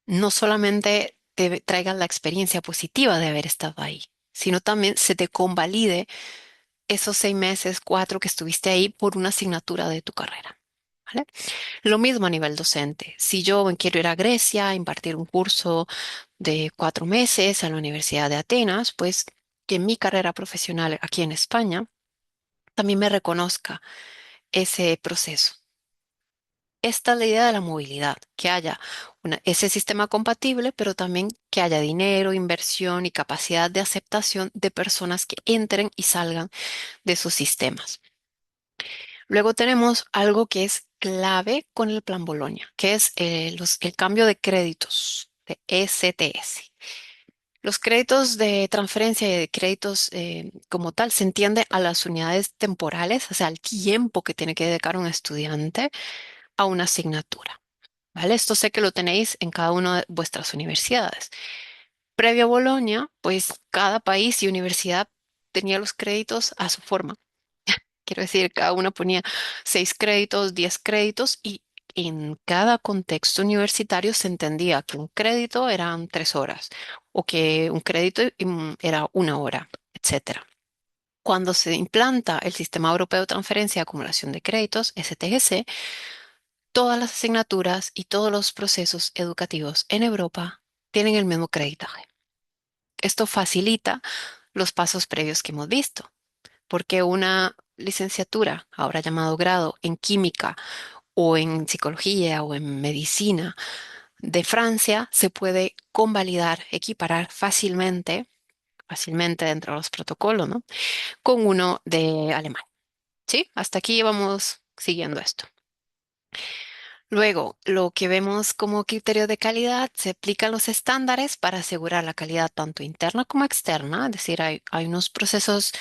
S1: no solamente te traigan la experiencia positiva de haber estado ahí, sino también se te convalide esos 6 meses, 4 que estuviste ahí por una asignatura de tu carrera. ¿Vale? Lo mismo a nivel docente. Si yo me quiero ir a Grecia a impartir un curso de 4 meses a la Universidad de Atenas, pues que mi carrera profesional aquí en España también me reconozca ese proceso. Esta es la idea de la movilidad, que haya ese sistema compatible, pero también que haya dinero, inversión y capacidad de aceptación de personas que entren y salgan de sus sistemas. Luego tenemos algo que es clave con el Plan Bolonia, que es el cambio de créditos, de ECTS. Los créditos de transferencia y de créditos como tal se entiende a las unidades temporales, o sea, al tiempo que tiene que dedicar un estudiante a una asignatura. ¿Vale? Esto sé que lo tenéis en cada una de vuestras universidades. Previo a Bolonia, pues cada país y universidad tenía los créditos a su forma. Quiero decir, cada una ponía 6 créditos, 10 créditos y en cada contexto universitario se entendía que un crédito eran 3 horas o que un crédito era 1 hora, etcétera. Cuando se implanta el Sistema Europeo de Transferencia y Acumulación de Créditos, STGC, todas las asignaturas y todos los procesos educativos en Europa tienen el mismo creditaje. Esto facilita los pasos previos que hemos visto, porque una licenciatura, ahora llamado grado, en química o en psicología o en medicina de Francia se puede convalidar, equiparar fácilmente dentro de los protocolos, ¿no? Con uno de Alemania. ¿Sí? Hasta aquí vamos siguiendo esto. Luego, lo que vemos como criterio de calidad, se aplican los estándares para asegurar la calidad tanto interna como externa, es decir, hay unos procesos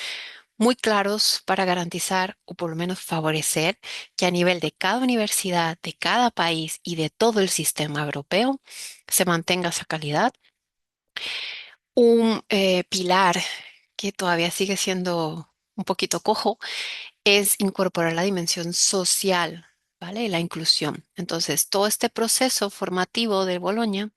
S1: muy claros para garantizar o por lo menos favorecer que a nivel de cada universidad, de cada país y de todo el sistema europeo se mantenga esa calidad. Un pilar que todavía sigue siendo un poquito cojo es incorporar la dimensión social, ¿vale? La inclusión. Entonces, todo este proceso formativo de Bolonia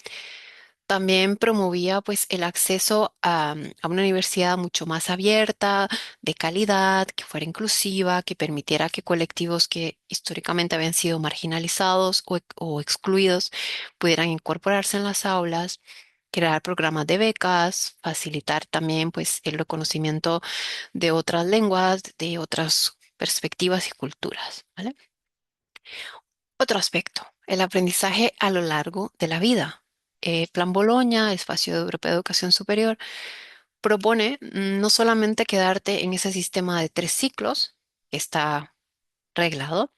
S1: también promovía pues el acceso a una universidad mucho más abierta, de calidad, que fuera inclusiva, que permitiera que colectivos que históricamente habían sido marginalizados o excluidos pudieran incorporarse en las aulas, crear programas de becas, facilitar también pues el reconocimiento de otras lenguas, de otras perspectivas y culturas, ¿vale? Otro aspecto, el aprendizaje a lo largo de la vida. Plan Boloña, Espacio Europeo de Educación Superior, propone no solamente quedarte en ese sistema de 3 ciclos que está reglado,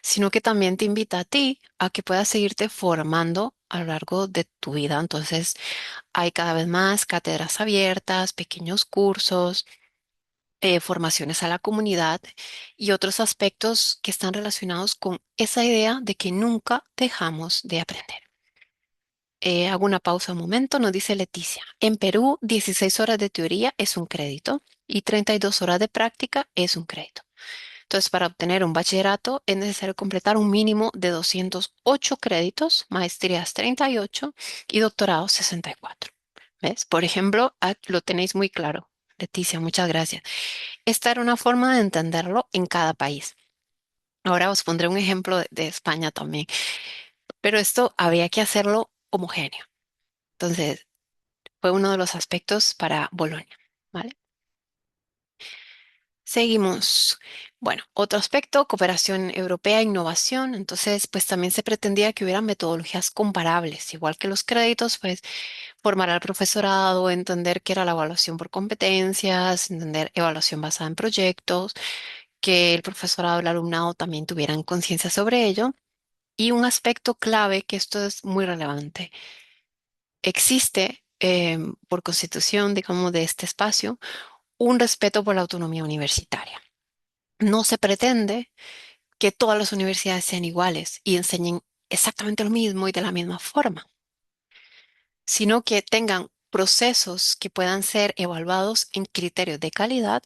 S1: sino que también te invita a ti a que puedas seguirte formando a lo largo de tu vida. Entonces, hay cada vez más cátedras abiertas, pequeños cursos, formaciones a la comunidad y otros aspectos que están relacionados con esa idea de que nunca dejamos de aprender. Hago una pausa un momento, nos dice Leticia. En Perú, 16 horas de teoría es un crédito y 32 horas de práctica es un crédito. Entonces, para obtener un bachillerato es necesario completar un mínimo de 208 créditos, maestrías 38 y doctorados 64. ¿Ves? Por ejemplo, lo tenéis muy claro. Leticia, muchas gracias. Esta era una forma de entenderlo en cada país. Ahora os pondré un ejemplo de España también, pero esto habría que hacerlo homogéneo. Entonces, fue uno de los aspectos para Bolonia, ¿vale? Seguimos. Bueno, otro aspecto, cooperación europea e innovación. Entonces, pues también se pretendía que hubiera metodologías comparables, igual que los créditos, pues formar al profesorado, entender qué era la evaluación por competencias, entender evaluación basada en proyectos, que el profesorado y el alumnado también tuvieran conciencia sobre ello. Y un aspecto clave, que esto es muy relevante, existe por constitución, digamos, de este espacio, un respeto por la autonomía universitaria. No se pretende que todas las universidades sean iguales y enseñen exactamente lo mismo y de la misma forma, sino que tengan procesos que puedan ser evaluados en criterios de calidad,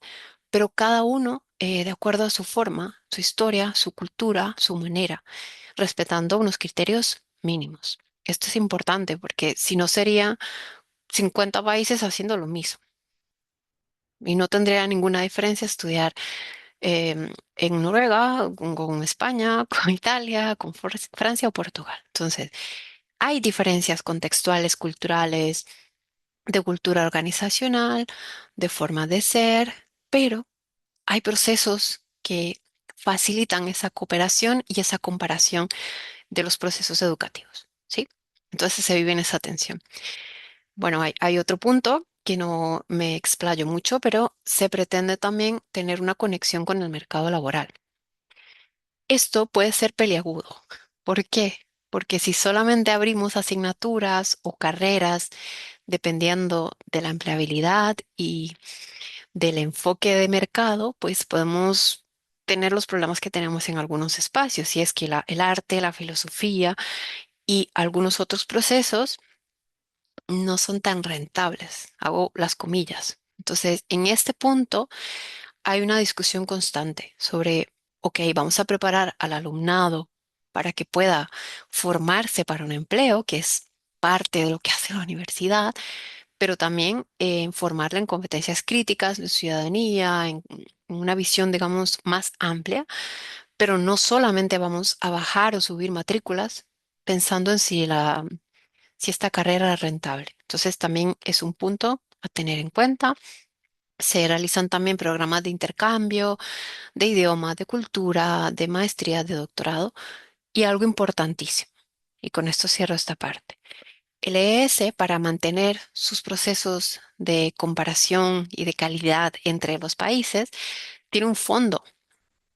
S1: pero cada uno de acuerdo a su forma, su historia, su cultura, su manera, respetando unos criterios mínimos. Esto es importante porque si no sería 50 países haciendo lo mismo y no tendría ninguna diferencia estudiar en Noruega, con España, con Italia, con Francia o Portugal. Entonces, hay diferencias contextuales, culturales, de cultura organizacional, de forma de ser, pero hay procesos que facilitan esa cooperación y esa comparación de los procesos educativos, ¿sí? Entonces se vive en esa tensión. Bueno, hay otro punto que no me explayo mucho, pero se pretende también tener una conexión con el mercado laboral. Esto puede ser peliagudo. ¿Por qué? Porque si solamente abrimos asignaturas o carreras dependiendo de la empleabilidad y del enfoque de mercado, pues podemos tener los problemas que tenemos en algunos espacios, y es que el arte, la filosofía y algunos otros procesos no son tan rentables. Hago las comillas. Entonces, en este punto hay una discusión constante sobre, ok, vamos a preparar al alumnado para que pueda formarse para un empleo, que es parte de lo que hace la universidad, pero también formarla en competencias críticas, de ciudadanía, en una visión, digamos, más amplia, pero no solamente vamos a bajar o subir matrículas pensando en si esta carrera es rentable. Entonces, también es un punto a tener en cuenta. Se realizan también programas de intercambio, de idiomas, de cultura, de maestría, de doctorado y algo importantísimo. Y con esto cierro esta parte. El EES, para mantener sus procesos de comparación y de calidad entre los países, tiene un fondo,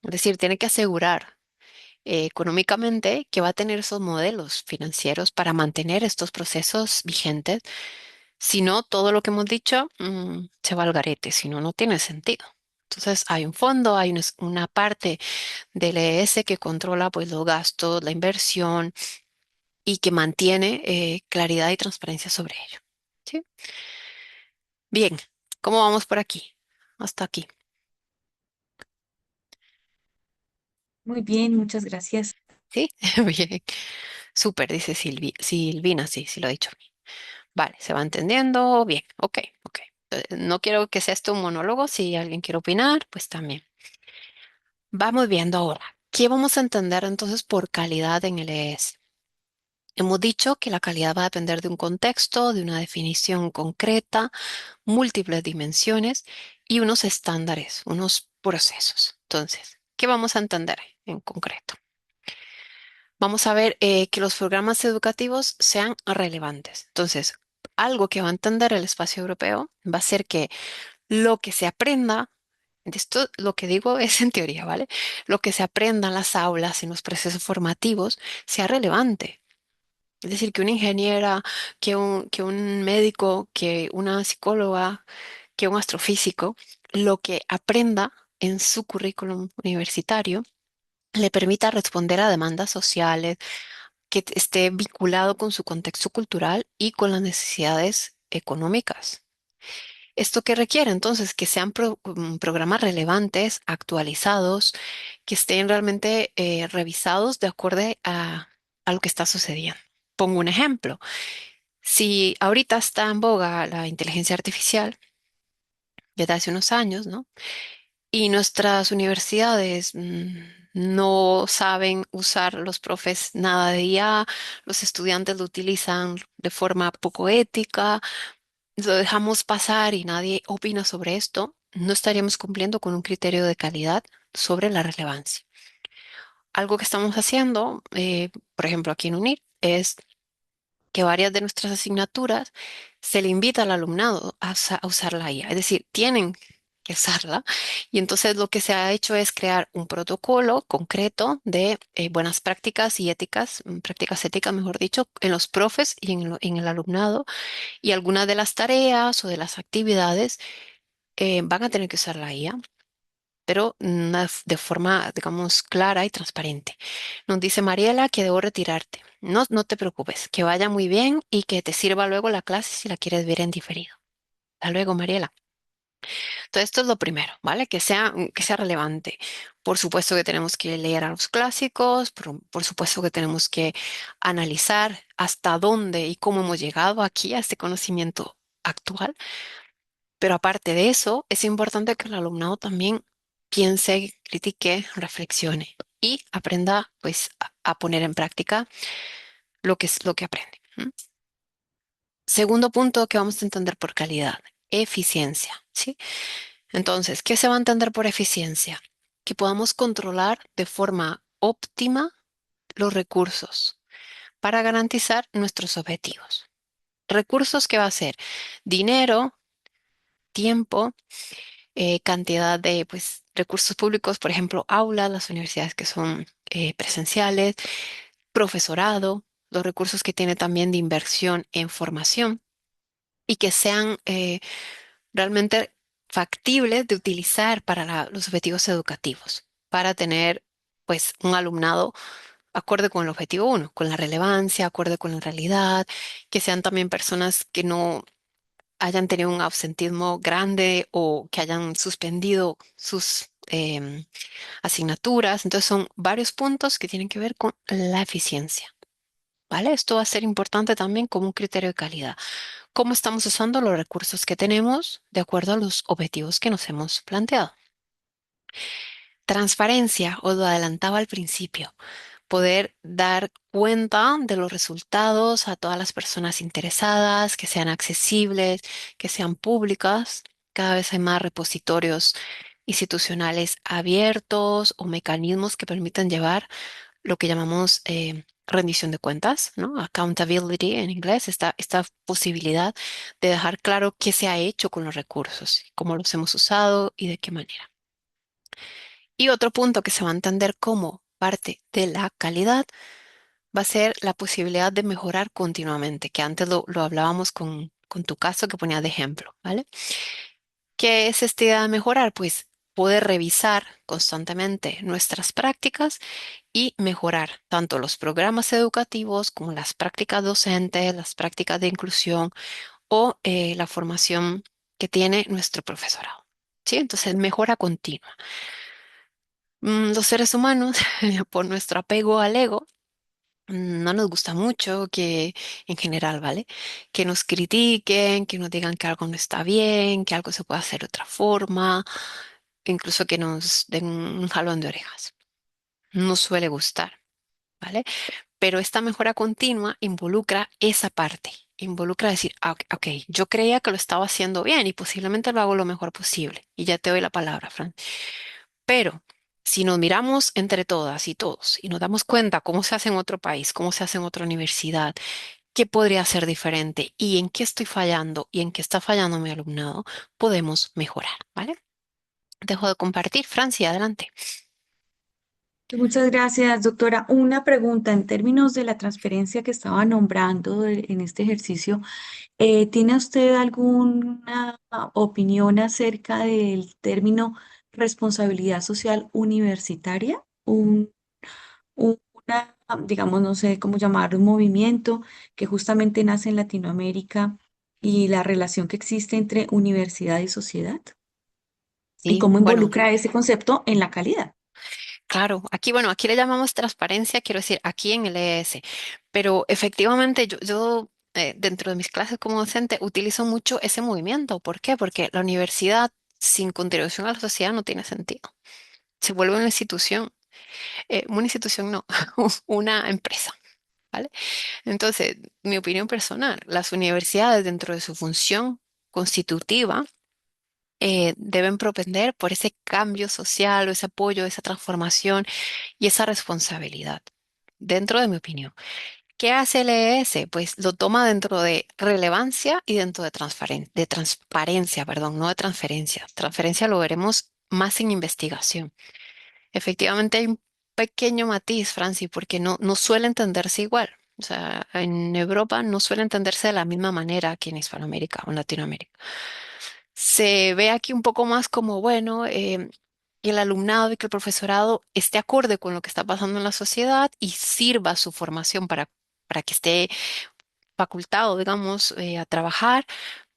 S1: es decir, tiene que asegurar económicamente que va a tener esos modelos financieros para mantener estos procesos vigentes. Si no, todo lo que hemos dicho se va al garete, si no, no tiene sentido. Entonces hay un fondo, hay una parte del ES que controla pues los gastos, la inversión y que mantiene claridad y transparencia sobre ello. ¿Sí? Bien, ¿cómo vamos por aquí? Hasta aquí.
S3: Muy bien, muchas gracias.
S1: ¿Sí? Bien. Súper, dice Silvina, sí, sí lo he dicho. Vale, ¿se va entendiendo? Bien, ok, ok. No quiero que sea esto un monólogo, si alguien quiere opinar, pues también. Vamos viendo ahora. ¿Qué vamos a entender entonces por calidad en el ES? Hemos dicho que la calidad va a depender de un contexto, de una definición concreta, múltiples dimensiones y unos estándares, unos procesos. Entonces, ¿qué vamos a entender en concreto? Vamos a ver que los programas educativos sean relevantes. Entonces, algo que va a entender el espacio europeo va a ser que lo que se aprenda, esto lo que digo es en teoría, ¿vale? Lo que se aprenda en las aulas, en los procesos formativos, sea relevante. Es decir, que una ingeniera, que un médico, que una psicóloga, que un astrofísico, lo que aprenda en su currículum universitario le permita responder a demandas sociales, que esté vinculado con su contexto cultural y con las necesidades económicas. ¿Esto qué requiere? Entonces, que sean programas relevantes, actualizados, que estén realmente revisados de acuerdo a lo que está sucediendo. Pongo un ejemplo. Si ahorita está en boga la inteligencia artificial, desde hace unos años, ¿no? Y nuestras universidades no saben usar los profes nada de IA, los estudiantes lo utilizan de forma poco ética, lo dejamos pasar y nadie opina sobre esto, no estaríamos cumpliendo con un criterio de calidad sobre la relevancia. Algo que estamos haciendo, por ejemplo, aquí en UNIR, es que varias de nuestras asignaturas se le invita al alumnado a usar la IA, es decir, tienen que usarla. Y entonces lo que se ha hecho es crear un protocolo concreto de buenas prácticas y éticas, prácticas éticas, mejor dicho, en los profes y en el alumnado. Y algunas de las tareas o de las actividades van a tener que usar la IA, pero de forma, digamos, clara y transparente. Nos dice Mariela que debo retirarte. No, no te preocupes, que vaya muy bien y que te sirva luego la clase si la quieres ver en diferido. Hasta luego, Mariela. Entonces, esto es lo primero, ¿vale? Que sea relevante. Por supuesto que tenemos que leer a los clásicos, por supuesto que tenemos que analizar hasta dónde y cómo hemos llegado aquí a este conocimiento actual. Pero aparte de eso, es importante que el alumnado también piense, critique, reflexione y aprenda pues a poner en práctica lo que aprende. ¿M? Segundo punto que vamos a entender por calidad, eficiencia, ¿sí? Entonces, ¿qué se va a entender por eficiencia? Que podamos controlar de forma óptima los recursos para garantizar nuestros objetivos. Recursos que va a ser dinero, tiempo, cantidad de pues, recursos públicos, por ejemplo, aulas, las universidades que son presenciales, profesorado, los recursos que tiene también de inversión en formación y que sean realmente factibles de utilizar para los objetivos educativos, para tener pues un alumnado acorde con el objetivo uno, con la relevancia, acorde con la realidad, que sean también personas que no hayan tenido un absentismo grande o que hayan suspendido sus asignaturas. Entonces son varios puntos que tienen que ver con la eficiencia. ¿Vale? Esto va a ser importante también como un criterio de calidad. ¿Cómo estamos usando los recursos que tenemos de acuerdo a los objetivos que nos hemos planteado? Transparencia, os lo adelantaba al principio, poder dar cuenta de los resultados a todas las personas interesadas, que sean accesibles, que sean públicas. Cada vez hay más repositorios institucionales abiertos o mecanismos que permitan llevar lo que llamamos rendición de cuentas, ¿no? Accountability en inglés, esta posibilidad de dejar claro qué se ha hecho con los recursos, cómo los hemos usado y de qué manera. Y otro punto que se va a entender como parte de la calidad va a ser la posibilidad de mejorar continuamente, que antes lo hablábamos con tu caso que ponía de ejemplo, ¿vale? ¿Qué es esta idea de mejorar? Pues poder revisar constantemente nuestras prácticas y mejorar tanto los programas educativos como las prácticas docentes, las prácticas de inclusión o la formación que tiene nuestro profesorado. ¿Sí? Entonces, mejora continua. Los seres humanos, por nuestro apego al ego, no nos gusta mucho que, en general, ¿vale? Que nos critiquen, que nos digan que algo no está bien, que algo se puede hacer de otra forma, incluso que nos den un jalón de orejas. No suele gustar, ¿vale? Pero esta mejora continua involucra esa parte, involucra decir, "Ah, ok, ok, yo creía que lo estaba haciendo bien y posiblemente lo hago lo mejor posible." Y ya te doy la palabra, Fran. Pero si nos miramos entre todas y todos y nos damos cuenta cómo se hace en otro país, cómo se hace en otra universidad, qué podría ser diferente y en qué estoy fallando y en qué está fallando mi alumnado, podemos mejorar, ¿vale? Dejo de compartir. Francia, adelante.
S3: Muchas gracias, doctora. Una pregunta en términos de la transferencia que estaba nombrando en este ejercicio. ¿Tiene usted alguna opinión acerca del término responsabilidad social universitaria? Una, digamos, no sé cómo llamar, un movimiento que justamente nace en Latinoamérica y la relación que existe entre universidad y sociedad y
S1: Sí,
S3: cómo
S1: bueno.
S3: involucra ese concepto en la calidad.
S1: Claro, aquí, bueno, aquí le llamamos transparencia, quiero decir, aquí en el ES, pero efectivamente yo dentro de mis clases como docente utilizo mucho ese movimiento. ¿Por qué? Porque la universidad sin contribución a la sociedad no tiene sentido. Se vuelve una institución no, una empresa, ¿vale? Entonces, mi opinión personal, las universidades dentro de su función constitutiva deben propender por ese cambio social o ese apoyo, esa transformación y esa responsabilidad, dentro de mi opinión. ¿Qué hace el ES? Pues lo toma dentro de relevancia y dentro de transparencia, perdón, no de transferencia. Transferencia lo veremos más en investigación. Efectivamente hay un pequeño matiz, Franci, porque no suele entenderse igual. O sea, en Europa no suele entenderse de la misma manera que en Hispanoamérica o en Latinoamérica. Se ve aquí un poco más como, bueno, que el alumnado y que el profesorado esté acorde con lo que está pasando en la sociedad y sirva su formación para que esté facultado, digamos, a trabajar,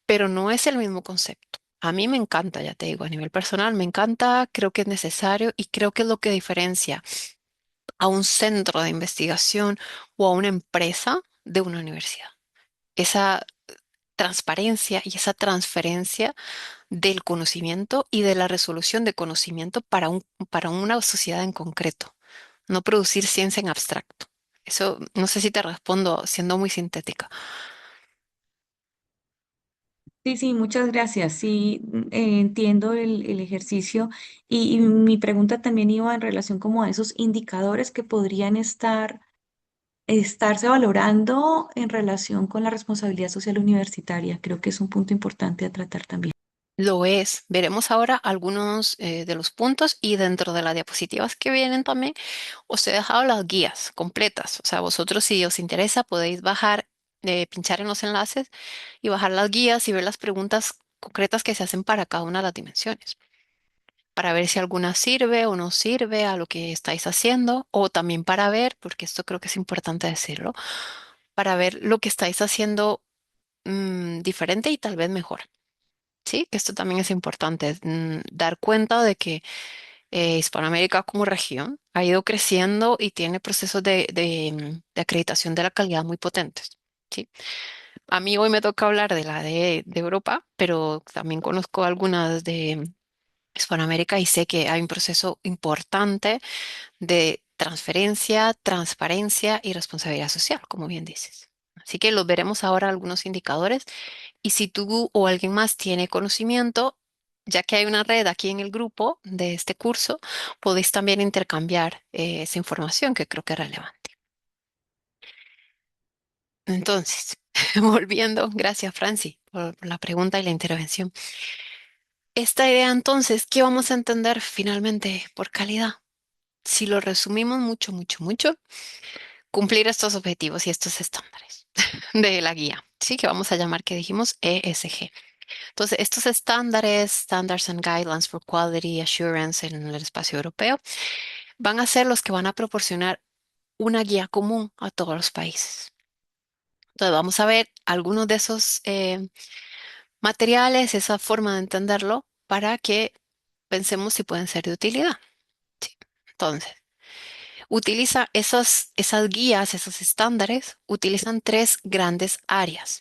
S1: pero no es el mismo concepto. A mí me encanta, ya te digo, a nivel personal me encanta, creo que es necesario y creo que es lo que diferencia a un centro de investigación o a una empresa de una universidad. Esa transparencia y esa transferencia del conocimiento y de la resolución de conocimiento para una sociedad en concreto, no producir ciencia en abstracto. Eso no sé si te respondo siendo muy sintética.
S3: Sí, sí, muchas gracias. Sí, entiendo el ejercicio y mi pregunta también iba en relación como a esos indicadores que podrían estarse valorando en relación con la responsabilidad social universitaria. Creo que es un punto importante a tratar también.
S1: Lo es. Veremos ahora algunos de los puntos y dentro de las diapositivas que vienen también os he dejado las guías completas. O sea, vosotros si os interesa podéis bajar, pinchar en los enlaces y bajar las guías y ver las preguntas concretas que se hacen para cada una de las dimensiones, para ver si alguna sirve o no sirve a lo que estáis haciendo, o también para ver, porque esto creo que es importante decirlo, para ver lo que estáis haciendo diferente y tal vez mejor. Sí, que esto también es importante, dar cuenta de que Hispanoamérica como región ha ido creciendo y tiene procesos de acreditación de la calidad muy potentes. ¿Sí? A mí hoy me toca hablar de la de Europa, pero también conozco algunas de Hispanoamérica y sé que hay un proceso importante de transferencia, transparencia y responsabilidad social, como bien dices. Así que los veremos ahora algunos indicadores y si tú o alguien más tiene conocimiento, ya que hay una red aquí en el grupo de este curso, podéis también intercambiar esa información que creo que es relevante. Entonces, volviendo, gracias Franci por la pregunta y la intervención. Esta idea entonces, ¿qué vamos a entender finalmente por calidad? Si lo resumimos mucho, mucho, mucho, cumplir estos objetivos y estos estándares de la guía, ¿sí? Que vamos a llamar, que dijimos ESG. Entonces, estos estándares, Standards and Guidelines for Quality Assurance en el espacio europeo, van a ser los que van a proporcionar una guía común a todos los países. Entonces, vamos a ver algunos de esos materiales, esa forma de entenderlo, para que pensemos si pueden ser de utilidad. Sí. Entonces, esas guías, esos estándares, utilizan tres grandes áreas,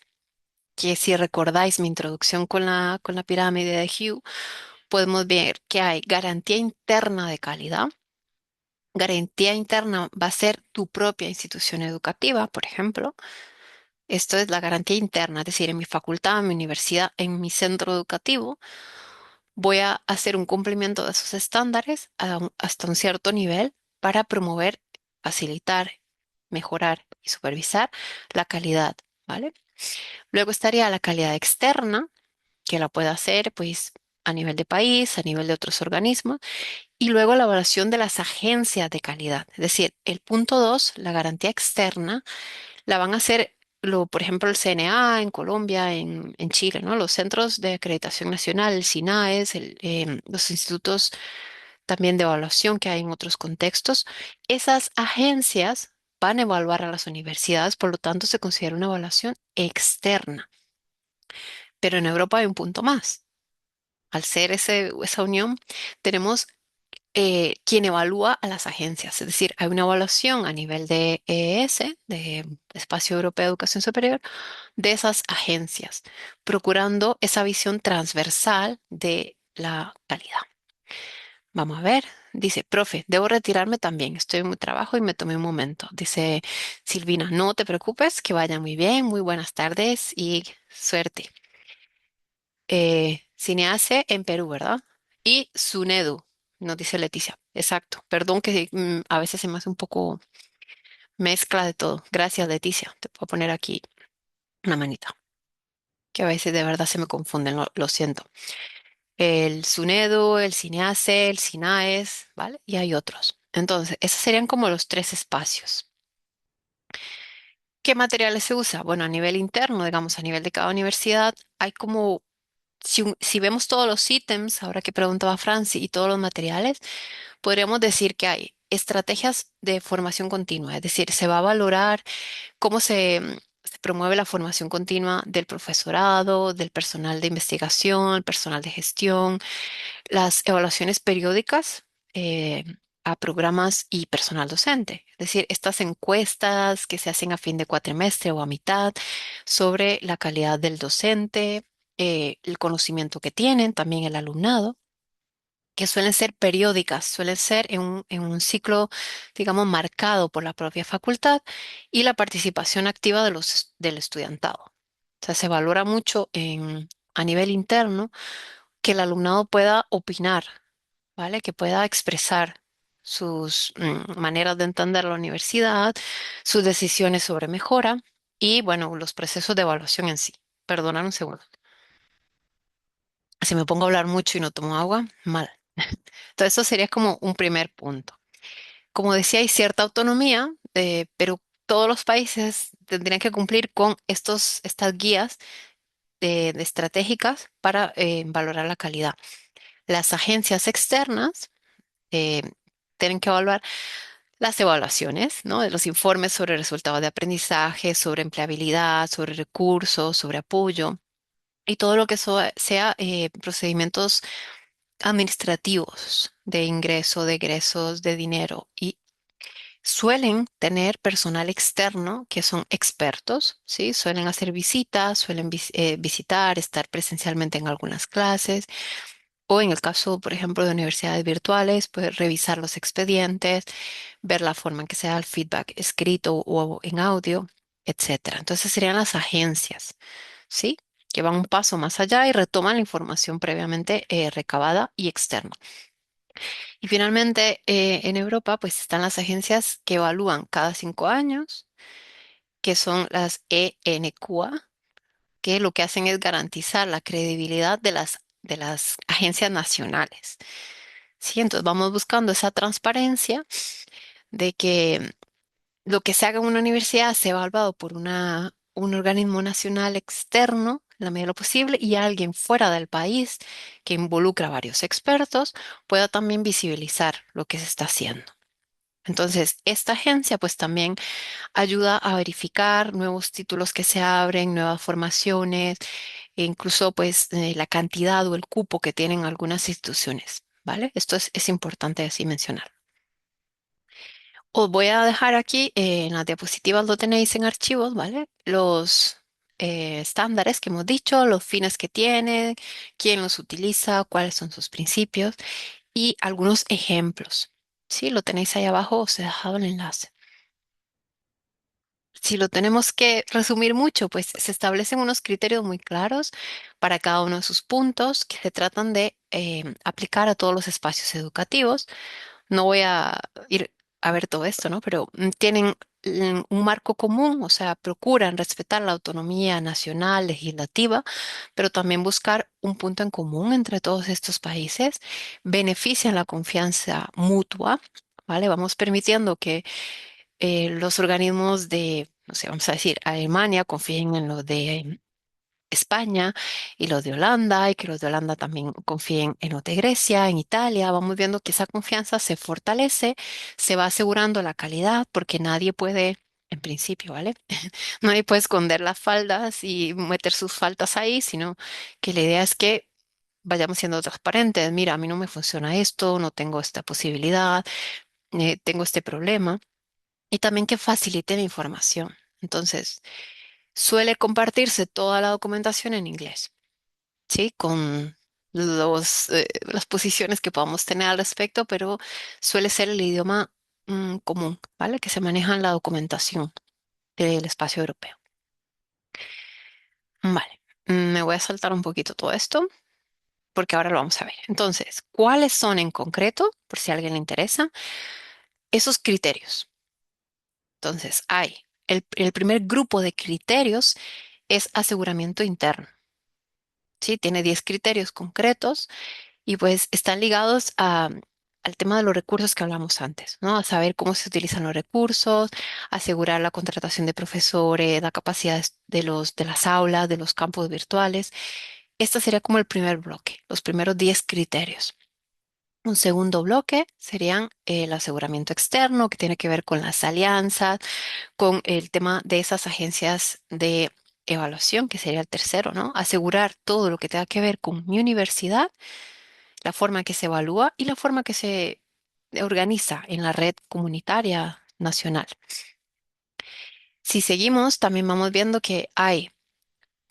S1: que si recordáis mi introducción con la pirámide de Hugh, podemos ver que hay garantía interna de calidad. Garantía interna va a ser tu propia institución educativa, por ejemplo. Esto es la garantía interna, es decir, en mi facultad, en mi universidad, en mi centro educativo, voy a hacer un cumplimiento de esos estándares hasta un cierto nivel para promover, facilitar, mejorar y supervisar la calidad, ¿vale? Luego estaría la calidad externa, que la puede hacer, pues, a nivel de país, a nivel de otros organismos, y luego la evaluación de las agencias de calidad. Es decir, el punto 2, la garantía externa, la van a hacer, por ejemplo, el CNA en Colombia, en Chile, ¿no? Los centros de acreditación nacional, el SINAES, los institutos también de evaluación que hay en otros contextos. Esas agencias van a evaluar a las universidades, por lo tanto, se considera una evaluación externa. Pero en Europa hay un punto más. Al ser esa unión, tenemos quien evalúa a las agencias. Es decir, hay una evaluación a nivel de EES, de Espacio Europeo de Educación Superior, de esas agencias, procurando esa visión transversal de la calidad. Vamos a ver. Dice, profe, debo retirarme también. Estoy en mi trabajo y me tomé un momento. Dice Silvina, no te preocupes, que vaya muy bien, muy buenas tardes y suerte. Cineace en Perú, ¿verdad? Y Sunedu, nos dice Leticia. Exacto. Perdón que a veces se me hace un poco mezcla de todo. Gracias, Leticia. Te puedo poner aquí una manita, que a veces de verdad se me confunden, lo siento. El Sunedu, el Cineace, el Sinaes, ¿vale? Y hay otros. Entonces, esos serían como los tres espacios. ¿Qué materiales se usa? Bueno, a nivel interno, digamos, a nivel de cada universidad, hay como si vemos todos los ítems, ahora que preguntaba Franci, y todos los materiales, podríamos decir que hay estrategias de formación continua, es decir, se va a valorar cómo se promueve la formación continua del profesorado, del personal de investigación, personal de gestión, las evaluaciones periódicas eh, a programas y personal docente. Es decir, estas encuestas que se hacen a fin de cuatrimestre o a mitad sobre la calidad del docente, el conocimiento que tienen, también el alumnado, que suelen ser periódicas, suelen ser en un ciclo, digamos, marcado por la propia facultad y la participación activa del estudiantado. O sea, se valora mucho a nivel interno que el alumnado pueda opinar, ¿vale? Que pueda expresar sus maneras de entender la universidad, sus decisiones sobre mejora y, bueno, los procesos de evaluación en sí. Perdonad un segundo. Si me pongo a hablar mucho y no tomo agua, mal. Entonces, eso sería como un primer punto. Como decía, hay cierta autonomía, pero todos los países tendrían que cumplir con estas guías de estratégicas para valorar la calidad. Las agencias externas eh, tienen que evaluar las evaluaciones, ¿no? De los informes sobre resultados de aprendizaje, sobre empleabilidad, sobre recursos, sobre apoyo y todo lo que sea procedimientos administrativos de ingreso, de egresos, de dinero. Y suelen tener personal externo que son expertos, ¿sí? Suelen hacer visitas, suelen visitar, estar presencialmente en algunas clases o en el caso, por ejemplo, de universidades virtuales, pues revisar los expedientes, ver la forma en que se da el feedback escrito o en audio, etcétera. Entonces serían las agencias, ¿sí? Que van un paso más allá y retoman la información previamente recabada y externa. Y finalmente, en Europa, pues están las agencias que evalúan cada 5 años, que son las ENQA, que lo que hacen es garantizar la credibilidad de las agencias nacionales. Sí, entonces vamos buscando esa transparencia de que lo que se haga en una universidad sea evaluado por un organismo nacional externo en la medida de lo posible, y alguien fuera del país que involucra a varios expertos pueda también visibilizar lo que se está haciendo. Entonces, esta agencia pues también ayuda a verificar nuevos títulos que se abren, nuevas formaciones, e incluso pues la cantidad o el cupo que tienen algunas instituciones, ¿vale? Esto es importante así mencionar. Os voy a dejar aquí en las diapositivas lo tenéis en archivos, ¿vale? Los estándares que hemos dicho, los fines que tienen, quién los utiliza, cuáles son sus principios y algunos ejemplos. Sí, lo tenéis ahí abajo, os he dejado el enlace. Si lo tenemos que resumir mucho, pues se establecen unos criterios muy claros para cada uno de sus puntos que se tratan de aplicar a todos los espacios educativos. No voy a ir a ver todo esto, ¿no? Pero tienen un marco común, o sea, procuran respetar la autonomía nacional, legislativa, pero también buscar un punto en común entre todos estos países, benefician la confianza mutua, ¿vale? Vamos permitiendo que los organismos de, no sé, vamos a decir, Alemania confíen en los de España y los de Holanda, y que los de Holanda también confíen en los de Grecia, en Italia. Vamos viendo que esa confianza se fortalece, se va asegurando la calidad, porque nadie puede, en principio, ¿vale? Nadie puede esconder las faldas y meter sus faltas ahí, sino que la idea es que vayamos siendo transparentes. Mira, a mí no me funciona esto, no tengo esta posibilidad, tengo este problema. Y también que facilite la información. Entonces, suele compartirse toda la documentación en inglés, ¿sí? Con las posiciones que podamos tener al respecto, pero suele ser el idioma común, ¿vale? Que se maneja en la documentación del espacio europeo. Vale, me voy a saltar un poquito todo esto porque ahora lo vamos a ver. Entonces, ¿cuáles son en concreto, por si a alguien le interesa, esos criterios? Entonces, hay el primer grupo de criterios es aseguramiento interno. Sí, tiene 10 criterios concretos y pues están ligados al tema de los recursos que hablamos antes, ¿no? A saber cómo se utilizan los recursos, asegurar la contratación de profesores, la capacidad de las aulas, de los campos virtuales. Este sería como el primer bloque, los primeros 10 criterios. Un segundo bloque serían el aseguramiento externo, que tiene que ver con las alianzas, con el tema de esas agencias de evaluación, que sería el tercero, ¿no? Asegurar todo lo que tenga que ver con mi universidad, la forma que se evalúa y la forma que se organiza en la red comunitaria nacional. Si seguimos, también vamos viendo que hay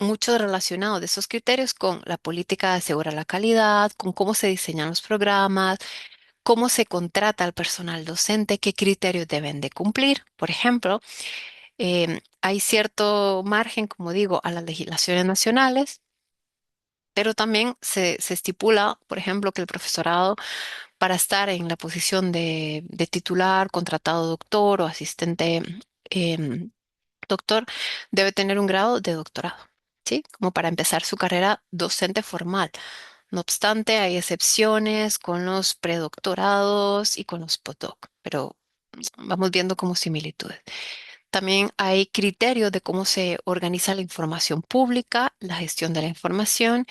S1: mucho relacionado de esos criterios con la política de asegurar la calidad, con cómo se diseñan los programas, cómo se contrata al personal docente, qué criterios deben de cumplir. Por ejemplo, hay cierto margen, como digo, a las legislaciones nacionales, pero también se estipula, por ejemplo, que el profesorado para estar en la posición de titular, contratado doctor o asistente em, doctor, debe tener un grado de doctorado, ¿sí? Como para empezar su carrera docente formal. No obstante, hay excepciones con los predoctorados y con los postdoc, pero vamos viendo como similitudes. También hay criterios de cómo se organiza la información pública, la gestión de la información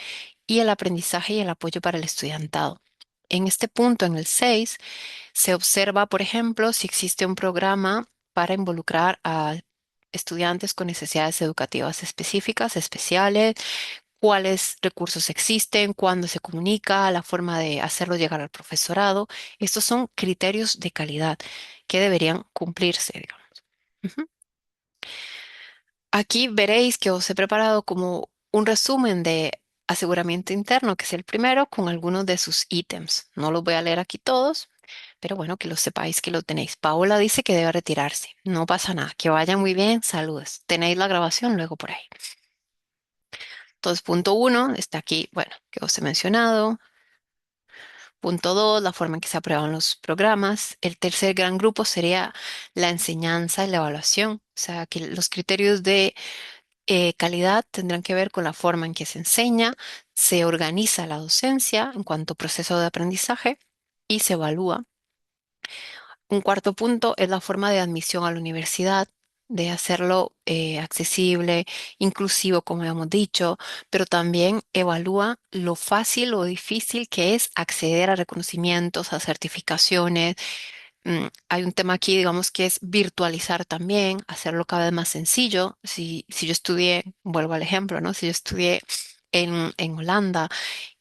S1: y el aprendizaje y el apoyo para el estudiantado. En este punto, en el 6, se observa, por ejemplo, si existe un programa para involucrar a estudiantes con necesidades educativas específicas, especiales, cuáles recursos existen, cuándo se comunica, la forma de hacerlo llegar al profesorado. Estos son criterios de calidad que deberían cumplirse, digamos. Ujú. Aquí veréis que os he preparado como un resumen de aseguramiento interno, que es el primero, con algunos de sus ítems. No los voy a leer aquí todos, pero bueno, que lo sepáis que lo tenéis. Paola dice que debe retirarse. No pasa nada. Que vaya muy bien. Saludos. Tenéis la grabación luego por ahí. Entonces, punto uno está aquí, bueno, que os he mencionado. Punto dos, la forma en que se aprueban los programas. El tercer gran grupo sería la enseñanza y la evaluación. O sea, que los criterios de calidad tendrán que ver con la forma en que se enseña, se organiza la docencia en cuanto a proceso de aprendizaje y se evalúa. Un cuarto punto es la forma de admisión a la universidad. de hacerlo accesible, inclusivo, como hemos dicho, pero también evalúa lo fácil o difícil que es acceder a reconocimientos, a certificaciones. Hay un tema aquí, digamos, que es virtualizar también, hacerlo cada vez más sencillo. Si yo estudié, vuelvo al ejemplo, ¿no? Si yo estudié en Holanda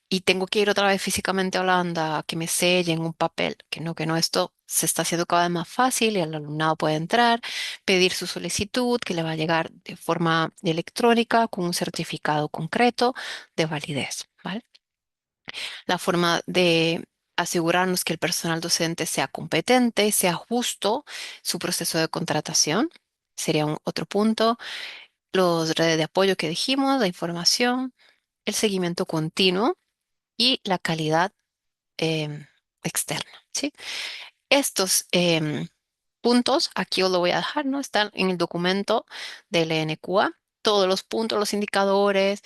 S1: y tengo que ir otra vez físicamente a Holanda a que me sellen un papel, que no, esto se está haciendo cada vez más fácil y el alumnado puede entrar, pedir su solicitud que le va a llegar de forma electrónica con un certificado concreto de validez, ¿vale? La forma de asegurarnos que el personal docente sea competente, sea justo su proceso de contratación, sería otro punto. Los redes de apoyo que dijimos, la información, el seguimiento continuo y la calidad externa, ¿sí? Estos puntos, aquí os lo voy a dejar, ¿no? Están en el documento del NQA, todos los puntos, los indicadores.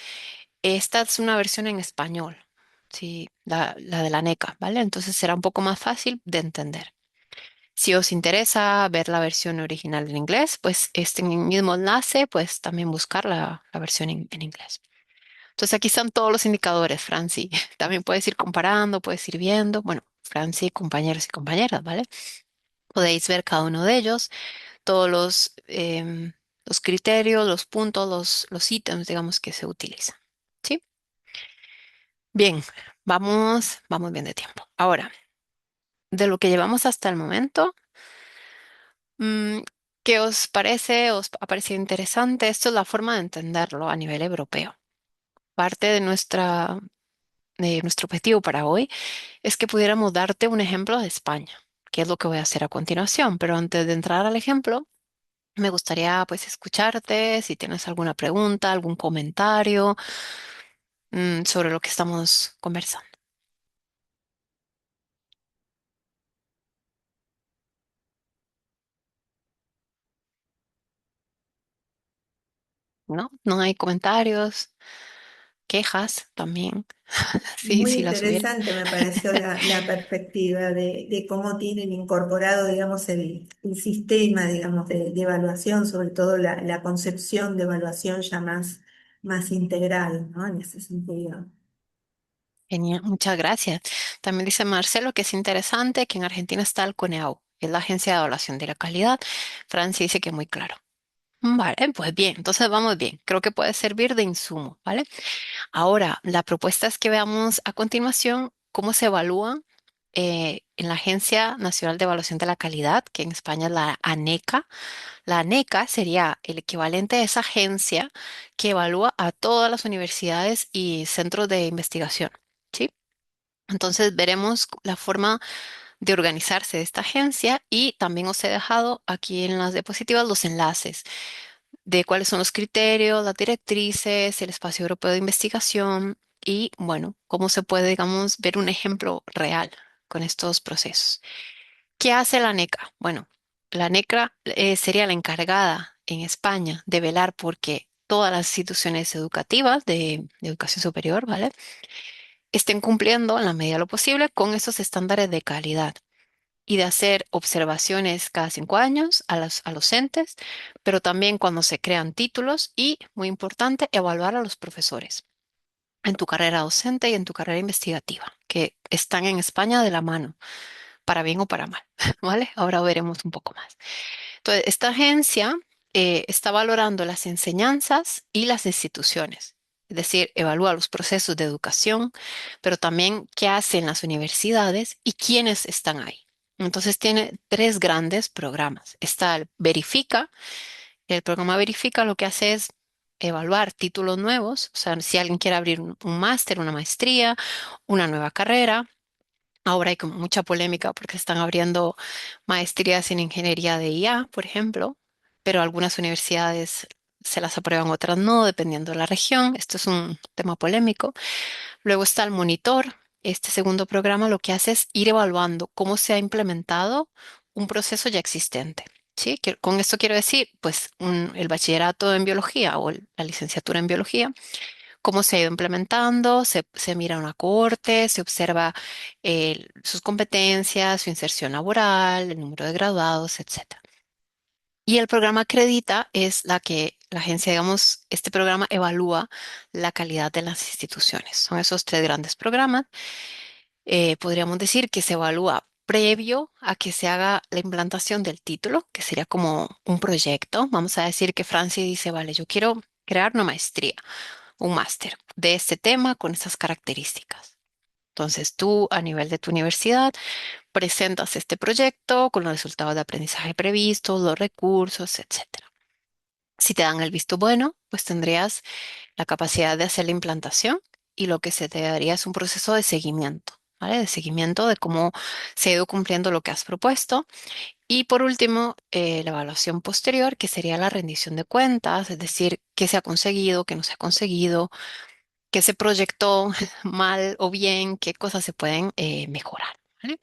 S1: Esta es una versión en español, ¿sí? La de la NECA, ¿vale? Entonces será un poco más fácil de entender. Si os interesa ver la versión original en inglés, pues este mismo enlace, pues también buscar la versión en inglés. Entonces aquí están todos los indicadores, Franci. También puedes ir comparando, puedes ir viendo. Bueno, Franci, compañeros y compañeras, ¿vale? Podéis ver cada uno de ellos, todos los criterios, los puntos, los ítems, digamos, que se utilizan. ¿Sí? Bien, vamos bien de tiempo. Ahora, de lo que llevamos hasta el momento, mm, ¿qué os parece? ¿Os ha parecido interesante? Esto es la forma de entenderlo a nivel europeo. Parte de nuestro objetivo para hoy es que pudiéramos darte un ejemplo de España, que es lo que voy a hacer a continuación. Pero antes de entrar al ejemplo, me gustaría pues escucharte si tienes alguna pregunta, algún comentario sobre lo que estamos conversando, ¿no? ¿No hay comentarios, quejas también? Sí,
S5: Muy
S1: sí las hubiera.
S5: interesante me pareció la perspectiva de cómo tienen incorporado, digamos, el sistema, digamos, de evaluación, sobre todo la concepción de evaluación ya más integral, ¿no? En ese sentido.
S1: Genial, muchas gracias. También dice Marcelo que es interesante que en Argentina está el CONEAU, que es la Agencia de Evaluación de la Calidad. Francia dice que muy claro. Vale, pues bien, entonces vamos bien. Creo que puede servir de insumo, ¿vale? Ahora, la propuesta es que veamos a continuación cómo se evalúa en la Agencia Nacional de Evaluación de la Calidad, que en España es la ANECA. La ANECA sería el equivalente a esa agencia que evalúa a todas las universidades y centros de investigación, ¿sí? Entonces veremos la forma de organizarse de esta agencia y también os he dejado aquí en las diapositivas los enlaces de cuáles son los criterios, las directrices, el espacio europeo de investigación y, bueno, cómo se puede, digamos, ver un ejemplo real con estos procesos. ¿Qué hace la NECA? Bueno, la NECA sería la encargada en España de velar porque todas las instituciones educativas de educación superior, ¿vale? Estén cumpliendo en la medida de lo posible con esos estándares de calidad y de hacer observaciones cada 5 años a los entes, pero también cuando se crean títulos y, muy importante, evaluar a los profesores en tu carrera docente y en tu carrera investigativa, que están en España de la mano, para bien o para mal, ¿vale? Ahora veremos un poco más. Entonces, esta agencia está valorando las enseñanzas y las instituciones. Es decir, evalúa los procesos de educación, pero también qué hacen las universidades y quiénes están ahí. Entonces tiene tres grandes programas. Está el Verifica. El programa Verifica lo que hace es evaluar títulos nuevos. O sea, si alguien quiere abrir un máster, una maestría, una nueva carrera. Ahora hay como mucha polémica porque están abriendo maestrías en ingeniería de IA, por ejemplo, pero algunas universidades se las aprueban, otras no, dependiendo de la región. Esto es un tema polémico. Luego está el monitor. Este segundo programa lo que hace es ir evaluando cómo se ha implementado un proceso ya existente. ¿Sí? Con esto quiero decir, pues, el bachillerato en biología o la licenciatura en biología cómo se ha ido implementando, se mira una cohorte, se observa sus competencias, su inserción laboral, el número de graduados, etcétera. Y el programa Acredita es la que la agencia, digamos, este programa evalúa la calidad de las instituciones. Son esos tres grandes programas. Podríamos decir que se evalúa previo a que se haga la implantación del título, que sería como un proyecto. Vamos a decir que Francia dice, vale, yo quiero crear una maestría, un máster de este tema con estas características. Entonces tú a nivel de tu universidad presentas este proyecto con los resultados de aprendizaje previstos, los recursos, etcétera. Si te dan el visto bueno, pues tendrías la capacidad de hacer la implantación y lo que se te daría es un proceso de seguimiento, ¿vale? De seguimiento de cómo se ha ido cumpliendo lo que has propuesto. Y por último, la evaluación posterior, que sería la rendición de cuentas, es decir, qué se ha conseguido, qué no se ha conseguido, qué se proyectó mal o bien, qué cosas se pueden mejorar, ¿vale?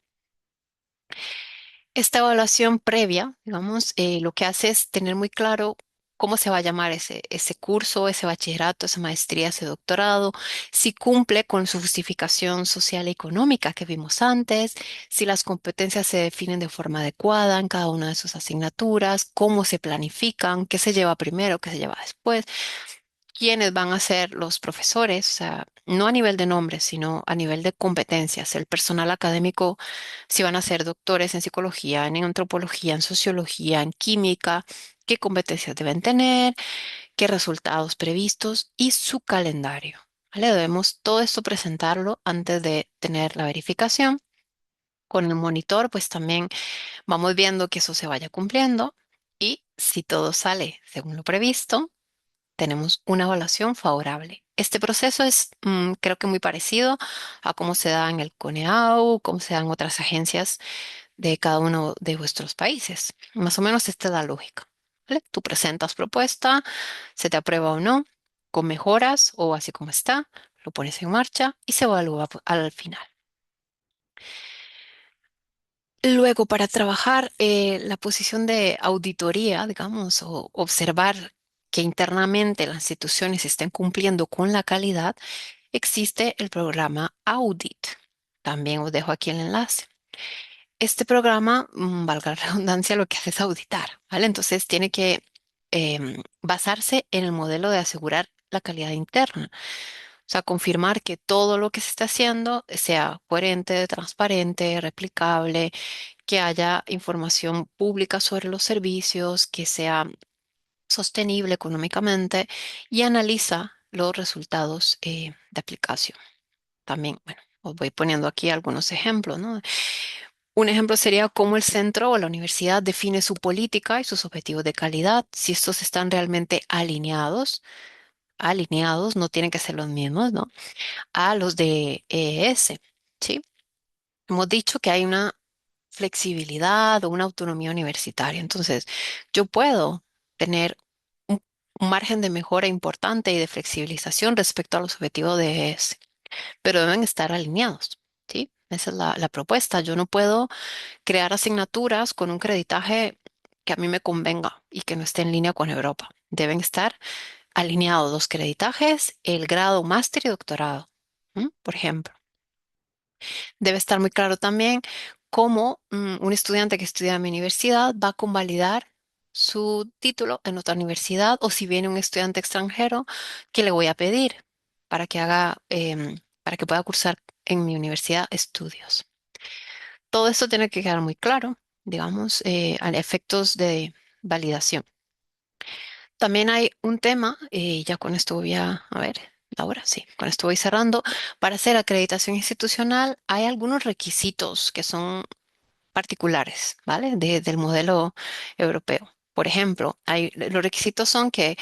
S1: Esta evaluación previa, digamos, lo que hace es tener muy claro cómo se va a llamar ese curso, ese bachillerato, esa maestría, ese doctorado, si cumple con su justificación social y económica que vimos antes, si las competencias se definen de forma adecuada en cada una de sus asignaturas, cómo se planifican, qué se lleva primero, qué se lleva después, quiénes van a ser los profesores, o sea, no a nivel de nombres, sino a nivel de competencias. El personal académico, si van a ser doctores en psicología, en antropología, en sociología, en química, qué competencias deben tener, qué resultados previstos y su calendario. ¿Vale? Debemos todo esto presentarlo antes de tener la verificación. Con el monitor, pues también vamos viendo que eso se vaya cumpliendo y si todo sale según lo previsto, tenemos una evaluación favorable. Este proceso es, creo que muy parecido a cómo se da en el CONEAU, cómo se dan otras agencias de cada uno de vuestros países. Más o menos esta es la lógica. ¿Vale? Tú presentas propuesta, se te aprueba o no, con mejoras o así como está, lo pones en marcha y se evalúa al final. Luego, para trabajar la posición de auditoría, digamos, o observar que internamente las instituciones estén cumpliendo con la calidad, existe el programa Audit. También os dejo aquí el enlace. Este programa, valga la redundancia, lo que hace es auditar, ¿vale? Entonces tiene que basarse en el modelo de asegurar la calidad interna. O sea, confirmar que todo lo que se está haciendo sea coherente, transparente, replicable, que haya información pública sobre los servicios, que sea sostenible económicamente y analiza los resultados de aplicación. También, bueno, os voy poniendo aquí algunos ejemplos, ¿no? Un ejemplo sería cómo el centro o la universidad define su política y sus objetivos de calidad, si estos están realmente alineados, no tienen que ser los mismos, ¿no? A los de EES, ¿sí? Hemos dicho que hay una flexibilidad o una autonomía universitaria. Entonces, yo puedo tener un, un margen de mejora importante y de flexibilización respecto a los objetivos de EES, pero deben estar alineados, ¿sí? Esa es la propuesta. Yo no puedo crear asignaturas con un creditaje que a mí me convenga y que no esté en línea con Europa. Deben estar alineados los creditajes, el grado, máster y doctorado, por ejemplo. Debe estar muy claro también cómo un estudiante que estudia en mi universidad va a convalidar su título en otra universidad o si viene un estudiante extranjero, ¿qué le voy a pedir para que para que pueda cursar en mi universidad estudios? Todo esto tiene que quedar muy claro, digamos, a efectos de validación. También hay un tema, ya con esto voy a ver, ahora sí, con esto voy cerrando. Para hacer acreditación institucional hay algunos requisitos que son particulares, ¿vale? Del modelo europeo. Por ejemplo, los requisitos son que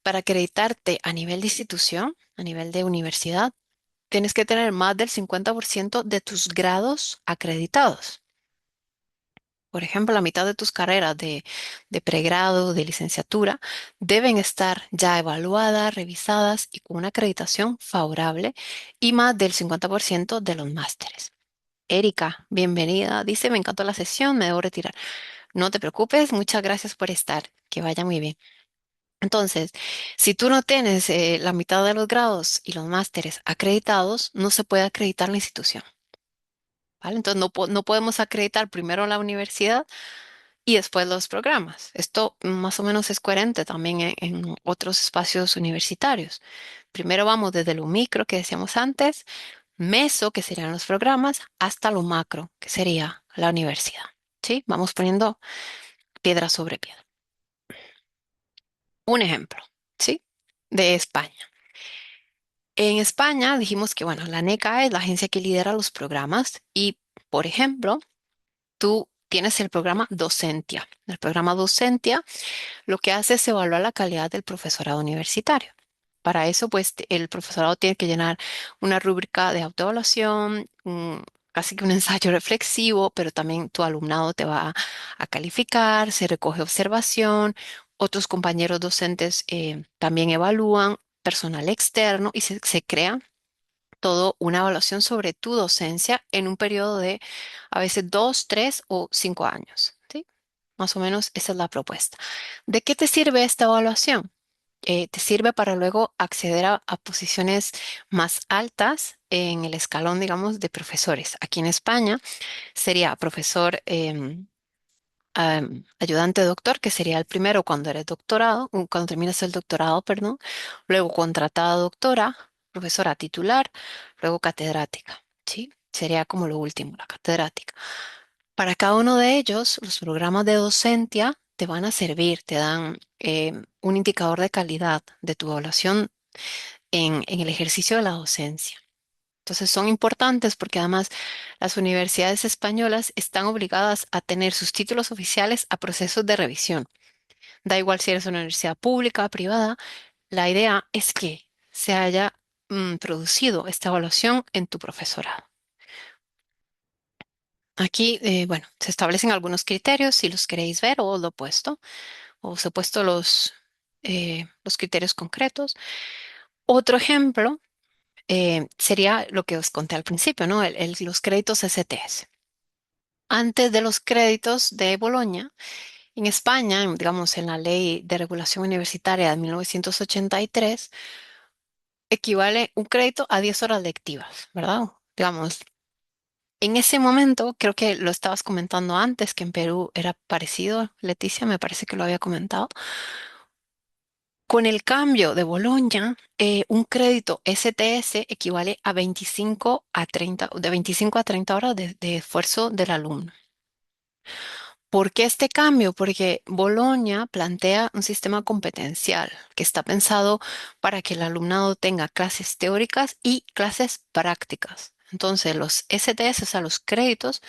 S1: para acreditarte a nivel de institución, a nivel de universidad, tienes que tener más del 50% de tus grados acreditados. Por ejemplo, la mitad de tus carreras de pregrado, de licenciatura, deben estar ya evaluadas, revisadas y con una acreditación favorable y más del 50% de los másteres. Erika, bienvenida. Dice, me encantó la sesión, me debo retirar. No te preocupes, muchas gracias por estar. Que vaya muy bien. Entonces, si tú no tienes la mitad de los grados y los másteres acreditados, no se puede acreditar la institución. ¿Vale? Entonces, no podemos acreditar primero la universidad y después los programas. Esto más o menos es coherente también en otros espacios universitarios. Primero vamos desde lo micro que decíamos antes, meso, que serían los programas, hasta lo macro, que sería la universidad. ¿Sí? Vamos poniendo piedra sobre piedra. Un ejemplo, ¿sí? De España. En España dijimos que, bueno, la NECA es la agencia que lidera los programas y, por ejemplo, tú tienes el programa Docentia. El programa Docentia lo que hace es evaluar la calidad del profesorado universitario. Para eso, pues, el profesorado tiene que llenar una rúbrica de autoevaluación, casi que un ensayo reflexivo, pero también tu alumnado te va a calificar, se recoge observación, otros compañeros docentes también evalúan, personal externo y se crea todo una evaluación sobre tu docencia en un periodo de a veces 2, 3 o 5 años. ¿Sí? Más o menos esa es la propuesta. ¿De qué te sirve esta evaluación? Te sirve para luego acceder a posiciones más altas en el escalón, digamos, de profesores. Aquí en España sería profesor ayudante doctor, que sería el primero cuando eres doctorado, cuando terminas el doctorado, perdón, luego contratada doctora, profesora titular, luego catedrática, ¿sí? Sería como lo último, la catedrática. Para cada uno de ellos, los programas de docencia te van a servir, te dan un indicador de calidad de tu evaluación en el ejercicio de la docencia. Entonces son importantes porque además las universidades españolas están obligadas a tener sus títulos oficiales a procesos de revisión. Da igual si eres una universidad pública o privada, la idea es que se haya producido esta evaluación en tu profesorado. Aquí, bueno, se establecen algunos criterios si los queréis ver o lo he puesto, o os he puesto los criterios concretos. Otro ejemplo sería lo que os conté al principio, ¿no? Los créditos STS. Antes de los créditos de Bolonia, en España, digamos, en la Ley de Regulación Universitaria de 1983, equivale un crédito a 10 horas lectivas, ¿verdad? Digamos, en ese momento, creo que lo estabas comentando antes, que en Perú era parecido, Leticia, me parece que lo había comentado. Con el cambio de Bolonia, un crédito STS equivale a 25 a 30, de 25 a 30 horas de esfuerzo del alumno. ¿Por qué este cambio? Porque Bolonia plantea un sistema competencial que está pensado para que el alumnado tenga clases teóricas y clases prácticas. Entonces, los STS, o sea, los créditos,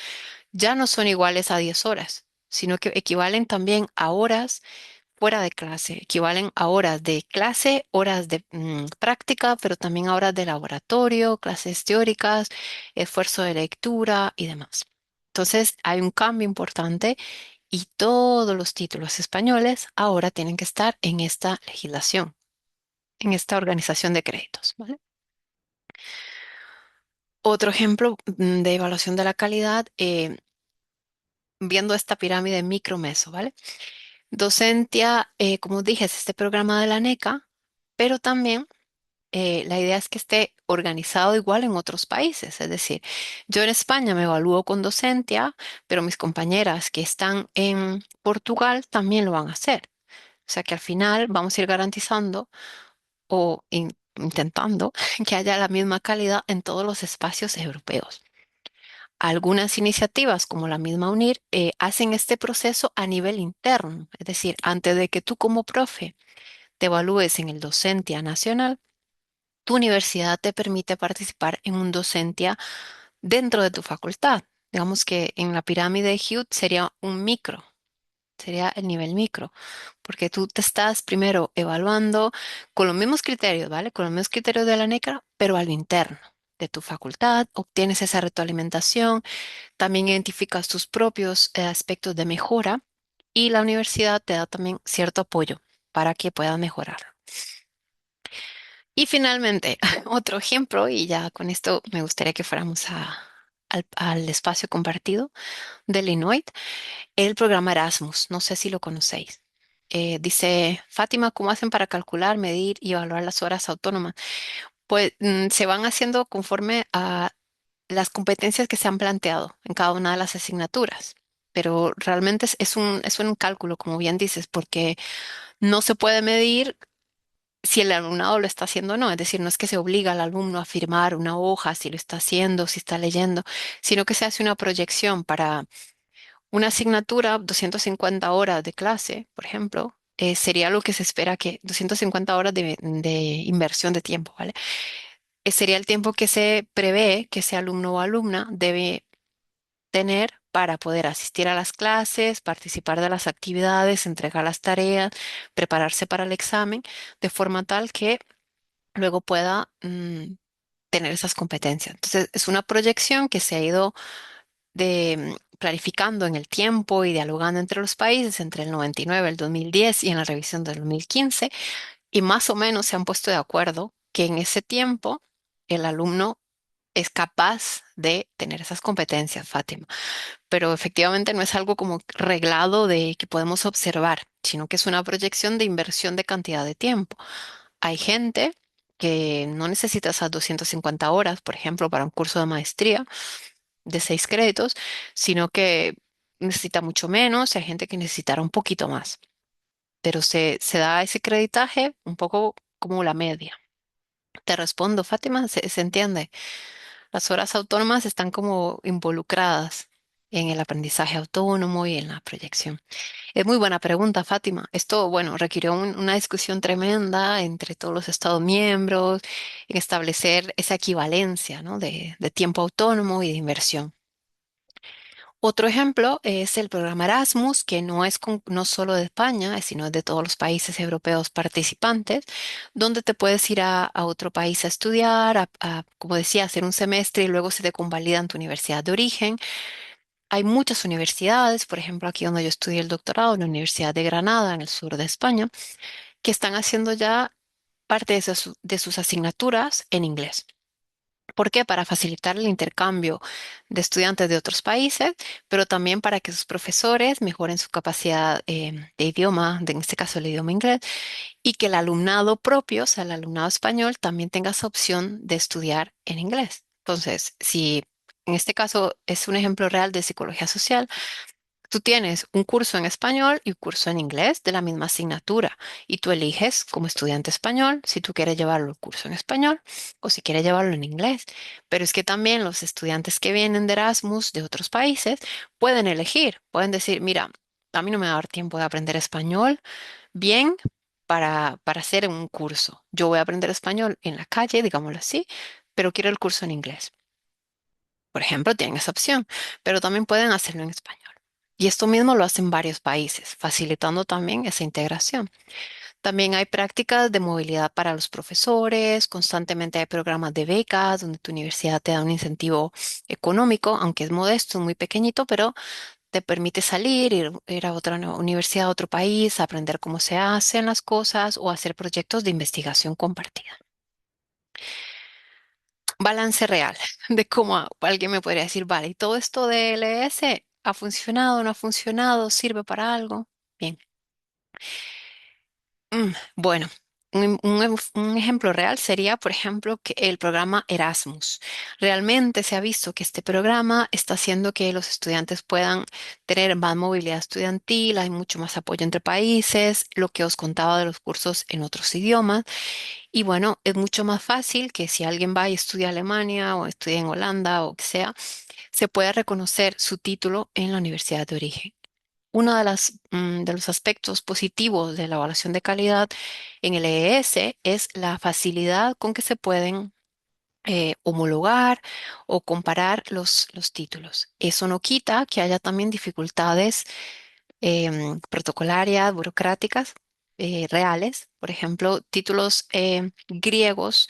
S1: ya no son iguales a 10 horas, sino que equivalen también a horas fuera de clase, equivalen a horas de clase, horas de práctica, pero también a horas de laboratorio, clases teóricas, esfuerzo de lectura y demás. Entonces, hay un cambio importante y todos los títulos españoles ahora tienen que estar en esta legislación, en esta organización de créditos, ¿vale? Otro ejemplo de evaluación de la calidad, viendo esta pirámide micro-meso, ¿vale? Docentia, como dije, es este programa de la NECA, pero también la idea es que esté organizado igual en otros países. Es decir, yo en España me evalúo con Docentia, pero mis compañeras que están en Portugal también lo van a hacer. O sea que al final vamos a ir garantizando o intentando que haya la misma calidad en todos los espacios europeos. Algunas iniciativas, como la misma UNIR, hacen este proceso a nivel interno, es decir, antes de que tú como profe te evalúes en el Docentia Nacional, tu universidad te permite participar en un Docentia dentro de tu facultad. Digamos que en la pirámide de Hughes sería un micro, sería el nivel micro, porque tú te estás primero evaluando con los mismos criterios, ¿vale? Con los mismos criterios de la NECRA, pero a lo interno de tu facultad, obtienes esa retroalimentación, también identificas tus propios aspectos de mejora y la universidad te da también cierto apoyo para que puedas mejorar. Y finalmente, otro ejemplo, y ya con esto me gustaría que fuéramos al espacio compartido del Inuit, el programa Erasmus. No sé si lo conocéis. Dice Fátima, ¿cómo hacen para calcular, medir y evaluar las horas autónomas? Pues se van haciendo conforme a las competencias que se han planteado en cada una de las asignaturas. pero realmente es un cálculo, como bien dices, porque no se puede medir si el alumnado lo está haciendo o no. Es decir, no es que se obliga al alumno a firmar una hoja si lo está haciendo, si está leyendo, sino que se hace una proyección para una asignatura, 250 horas de clase, por ejemplo. Sería lo que se espera que 250 horas de inversión de tiempo, ¿vale? Sería el tiempo que se prevé que ese alumno o alumna debe tener para poder asistir a las clases, participar de las actividades, entregar las tareas, prepararse para el examen, de forma tal que luego pueda tener esas competencias. Entonces, es una proyección que se ha ido clarificando en el tiempo y dialogando entre los países entre el 99, el 2010 y en la revisión del 2015, y más o menos se han puesto de acuerdo que en ese tiempo el alumno es capaz de tener esas competencias, Fátima. Pero efectivamente no es algo como reglado de que podemos observar, sino que es una proyección de inversión de cantidad de tiempo. Hay gente que no necesita esas 250 horas, por ejemplo, para un curso de maestría de 6 créditos, sino que necesita mucho menos, hay gente que necesitará un poquito más, pero se da ese creditaje un poco como la media. Te respondo, Fátima, se entiende. Las horas autónomas están como involucradas en el aprendizaje autónomo y en la proyección. Es muy buena pregunta, Fátima. Esto, bueno, requirió una discusión tremenda entre todos los Estados miembros en establecer esa equivalencia, ¿no? de tiempo autónomo y de inversión. Otro ejemplo es el programa Erasmus, que no es no solo de España, sino de todos los países europeos participantes, donde te puedes ir a otro país a estudiar, como decía, hacer un semestre y luego se te convalida en tu universidad de origen. Hay muchas universidades, por ejemplo, aquí donde yo estudié el doctorado, en la Universidad de Granada, en el sur de España, que están haciendo ya parte de sus asignaturas en inglés. ¿Por qué? Para facilitar el intercambio de estudiantes de otros países, pero también para que sus profesores mejoren su capacidad de idioma, en este caso el idioma inglés, y que el alumnado propio, o sea, el alumnado español, también tenga esa opción de estudiar en inglés. Entonces, si en este caso es un ejemplo real de psicología social, tú tienes un curso en español y un curso en inglés de la misma asignatura y tú eliges como estudiante español si tú quieres llevarlo el curso en español o si quieres llevarlo en inglés. Pero es que también los estudiantes que vienen de Erasmus de otros países pueden elegir, pueden decir, mira, a mí no me va a dar tiempo de aprender español bien para hacer un curso. Yo voy a aprender español en la calle, digámoslo así, pero quiero el curso en inglés. Por ejemplo, tienen esa opción, pero también pueden hacerlo en español. Y esto mismo lo hacen varios países, facilitando también esa integración. También hay prácticas de movilidad para los profesores, constantemente hay programas de becas donde tu universidad te da un incentivo económico, aunque es modesto, muy pequeñito, pero te permite salir, ir a otra universidad, a otro país, aprender cómo se hacen las cosas o hacer proyectos de investigación compartida. Balance real de cómo alguien me podría decir, vale, ¿y todo esto de LS ha funcionado, no ha funcionado, sirve para algo? Bien. Bueno, un ejemplo real sería, por ejemplo, que el programa Erasmus. Realmente se ha visto que este programa está haciendo que los estudiantes puedan tener más movilidad estudiantil, hay mucho más apoyo entre países, lo que os contaba de los cursos en otros idiomas. Y bueno, es mucho más fácil que si alguien va y estudia en Alemania o estudia en Holanda o que sea, se pueda reconocer su título en la universidad de origen. Uno de los aspectos positivos de la evaluación de calidad en el EES es la facilidad con que se pueden homologar o comparar los títulos. Eso no quita que haya también dificultades protocolarias, burocráticas, reales. Por ejemplo, títulos griegos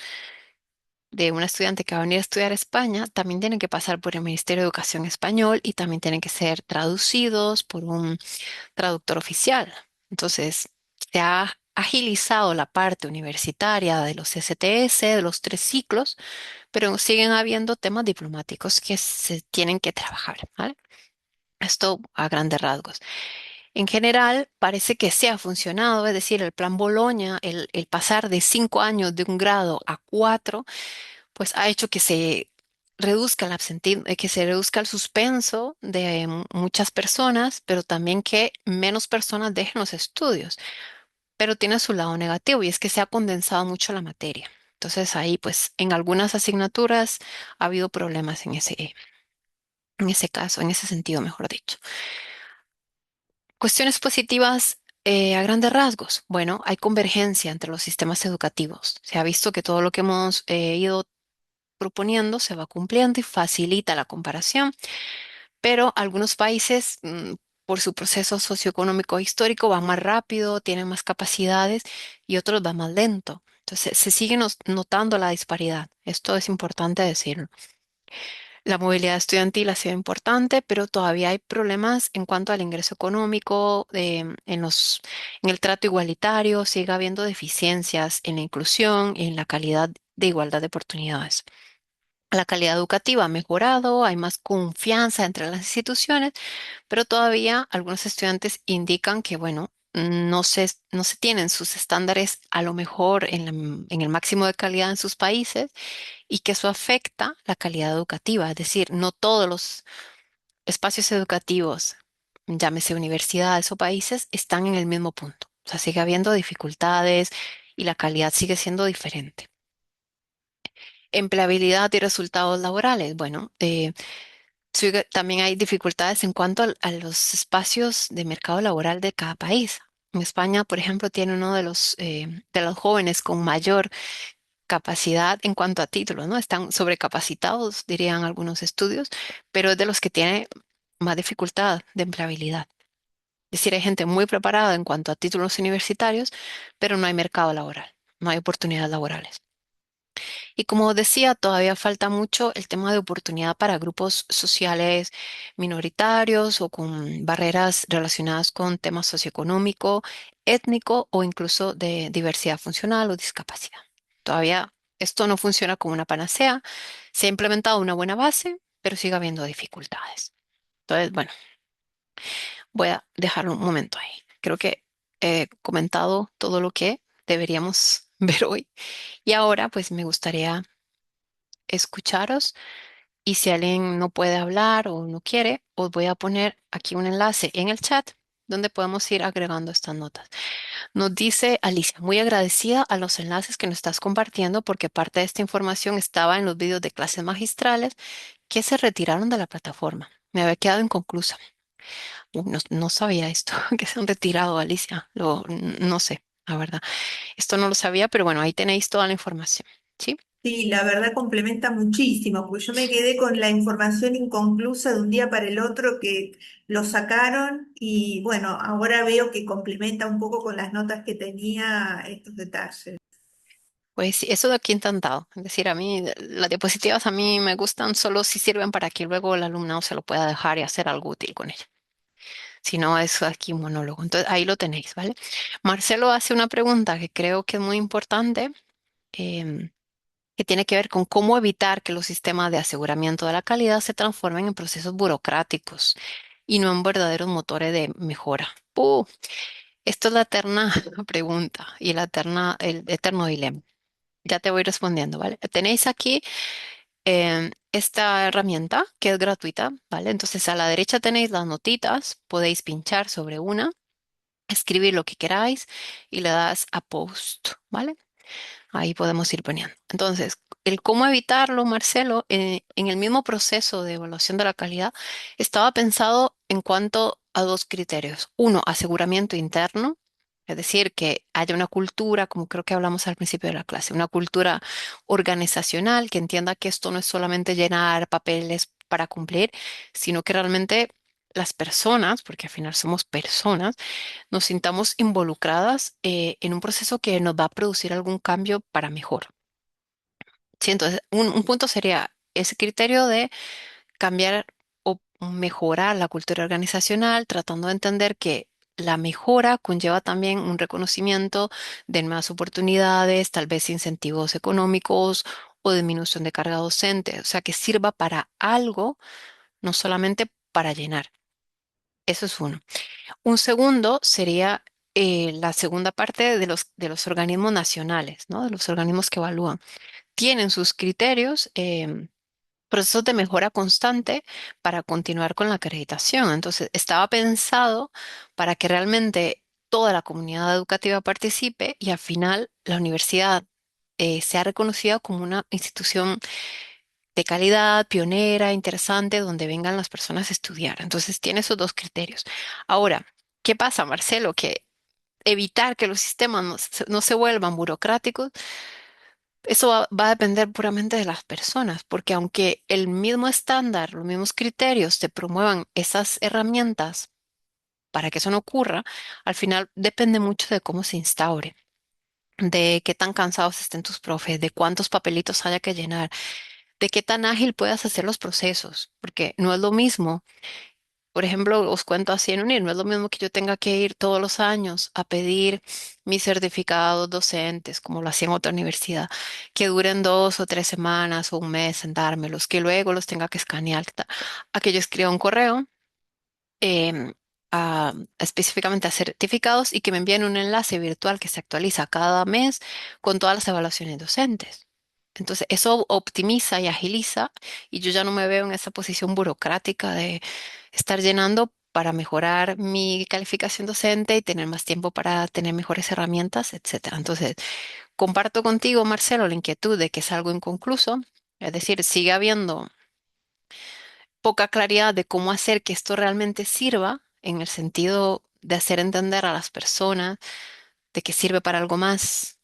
S1: de un estudiante que va a venir a estudiar a España también tienen que pasar por el Ministerio de Educación español y también tienen que ser traducidos por un traductor oficial. Entonces, se ha agilizado la parte universitaria de los STS, de los 3 ciclos, pero siguen habiendo temas diplomáticos que se tienen que trabajar, ¿vale? Esto a grandes rasgos. En general, parece que sí ha funcionado, es decir, el plan Boloña, el pasar de 5 años de un grado a 4, pues ha hecho que se reduzca el absentismo, que se reduzca el suspenso de muchas personas, pero también que menos personas dejen los estudios. Pero tiene su lado negativo y es que se ha condensado mucho la materia. Entonces ahí, pues, en algunas asignaturas ha habido problemas en ese caso, en ese sentido, mejor dicho. Cuestiones positivas a grandes rasgos. Bueno, hay convergencia entre los sistemas educativos. Se ha visto que todo lo que hemos ido proponiendo se va cumpliendo y facilita la comparación, pero algunos países, por su proceso socioeconómico e histórico, van más rápido, tienen más capacidades y otros van más lento. Entonces, se sigue notando la disparidad. Esto es importante decirlo. La movilidad estudiantil ha sido importante, pero todavía hay problemas en cuanto al ingreso económico, en el trato igualitario, sigue habiendo deficiencias en la inclusión, en la calidad de igualdad de oportunidades. La calidad educativa ha mejorado, hay más confianza entre las instituciones, pero todavía algunos estudiantes indican que, bueno, no se tienen sus estándares a lo mejor en el máximo de calidad en sus países y que eso afecta la calidad educativa. Es decir, no todos los espacios educativos, llámese universidades o países, están en el mismo punto. O sea, sigue habiendo dificultades y la calidad sigue siendo diferente. Empleabilidad y resultados laborales. Bueno, también hay dificultades en cuanto a los espacios de mercado laboral de cada país. En España, por ejemplo, tiene uno de los jóvenes con mayor capacidad en cuanto a títulos, ¿no? Están sobrecapacitados, dirían algunos estudios, pero es de los que tiene más dificultad de empleabilidad. Es decir, hay gente muy preparada en cuanto a títulos universitarios, pero no hay mercado laboral, no hay oportunidades laborales. Y como decía, todavía falta mucho el tema de oportunidad para grupos sociales minoritarios o con barreras relacionadas con temas socioeconómico, étnico o incluso de diversidad funcional o discapacidad. Todavía esto no funciona como una panacea. Se ha implementado una buena base, pero sigue habiendo dificultades. Entonces, bueno, voy a dejarlo un momento ahí. Creo que he comentado todo lo que deberíamos ver hoy. Y ahora, pues me gustaría escucharos y si alguien no puede hablar o no quiere, os voy a poner aquí un enlace en el chat donde podemos ir agregando estas notas. Nos dice Alicia, muy agradecida a los enlaces que nos estás compartiendo porque parte de esta información estaba en los vídeos de clases magistrales que se retiraron de la plataforma. Me había quedado inconclusa. No, no sabía esto, que se han retirado, Alicia. No sé, la verdad. Esto no lo sabía, pero bueno, ahí tenéis toda la información. ¿Sí?
S5: Sí, la verdad complementa muchísimo, porque yo me quedé con la información inconclusa de un día para el otro que lo sacaron y bueno, ahora veo que complementa un poco con las notas que tenía estos detalles.
S1: Pues sí, eso de aquí encantado. Es decir, a mí las diapositivas a mí me gustan solo si sirven para que luego el alumnado se lo pueda dejar y hacer algo útil con ella. Si no, es aquí un monólogo. Entonces, ahí lo tenéis, ¿vale? Marcelo hace una pregunta que creo que es muy importante, em, que tiene que ver con cómo evitar que los sistemas de aseguramiento de la calidad se transformen en procesos burocráticos y no en verdaderos motores de mejora. Esto es la eterna pregunta y el eterno dilema. Ya te voy respondiendo, ¿vale? Tenéis aquí esta herramienta que es gratuita, ¿vale? Entonces a la derecha tenéis las notitas, podéis pinchar sobre una, escribir lo que queráis y le das a post, ¿vale? Ahí podemos ir poniendo. Entonces, el cómo evitarlo, Marcelo, en el mismo proceso de evaluación de la calidad, estaba pensado en cuanto a dos criterios. Uno, aseguramiento interno, es decir, que haya una cultura, como creo que hablamos al principio de la clase, una cultura organizacional que entienda que esto no es solamente llenar papeles para cumplir, sino que realmente las personas, porque al final somos personas, nos sintamos involucradas en un proceso que nos va a producir algún cambio para mejor. Sí, entonces, un punto sería ese criterio de cambiar o mejorar la cultura organizacional, tratando de entender que la mejora conlleva también un reconocimiento de más oportunidades, tal vez incentivos económicos o disminución de carga docente, o sea, que sirva para algo, no solamente para llenar. Eso es uno. Un segundo sería la segunda parte de los organismos nacionales, ¿no? De los organismos que evalúan. Tienen sus criterios, procesos de mejora constante para continuar con la acreditación. Entonces, estaba pensado para que realmente toda la comunidad educativa participe y al final la universidad sea reconocida como una institución de calidad, pionera, interesante, donde vengan las personas a estudiar. Entonces, tiene esos dos criterios. Ahora, ¿qué pasa, Marcelo? Que evitar que los sistemas no se vuelvan burocráticos, eso va a depender puramente de las personas, porque aunque el mismo estándar, los mismos criterios te promuevan esas herramientas para que eso no ocurra, al final depende mucho de cómo se instaure, de qué tan cansados estén tus profes, de cuántos papelitos haya que llenar, de qué tan ágil puedas hacer los procesos, porque no es lo mismo. Por ejemplo, os cuento así en UNIR, no es lo mismo que yo tenga que ir todos los años a pedir mis certificados docentes, como lo hacía en otra universidad, que duren 2 o 3 semanas o un mes en dármelos, que luego los tenga que escanear, a que yo escriba un correo em, específicamente a certificados y que me envíen un enlace virtual que se actualiza cada mes con todas las evaluaciones docentes. Entonces, eso optimiza y agiliza y yo ya no me veo en esa posición burocrática de estar llenando para mejorar mi calificación docente y tener más tiempo para tener mejores herramientas, etcétera. Entonces, comparto contigo, Marcelo, la inquietud de que es algo inconcluso, es decir, sigue habiendo poca claridad de cómo hacer que esto realmente sirva en el sentido de hacer entender a las personas de que sirve para algo más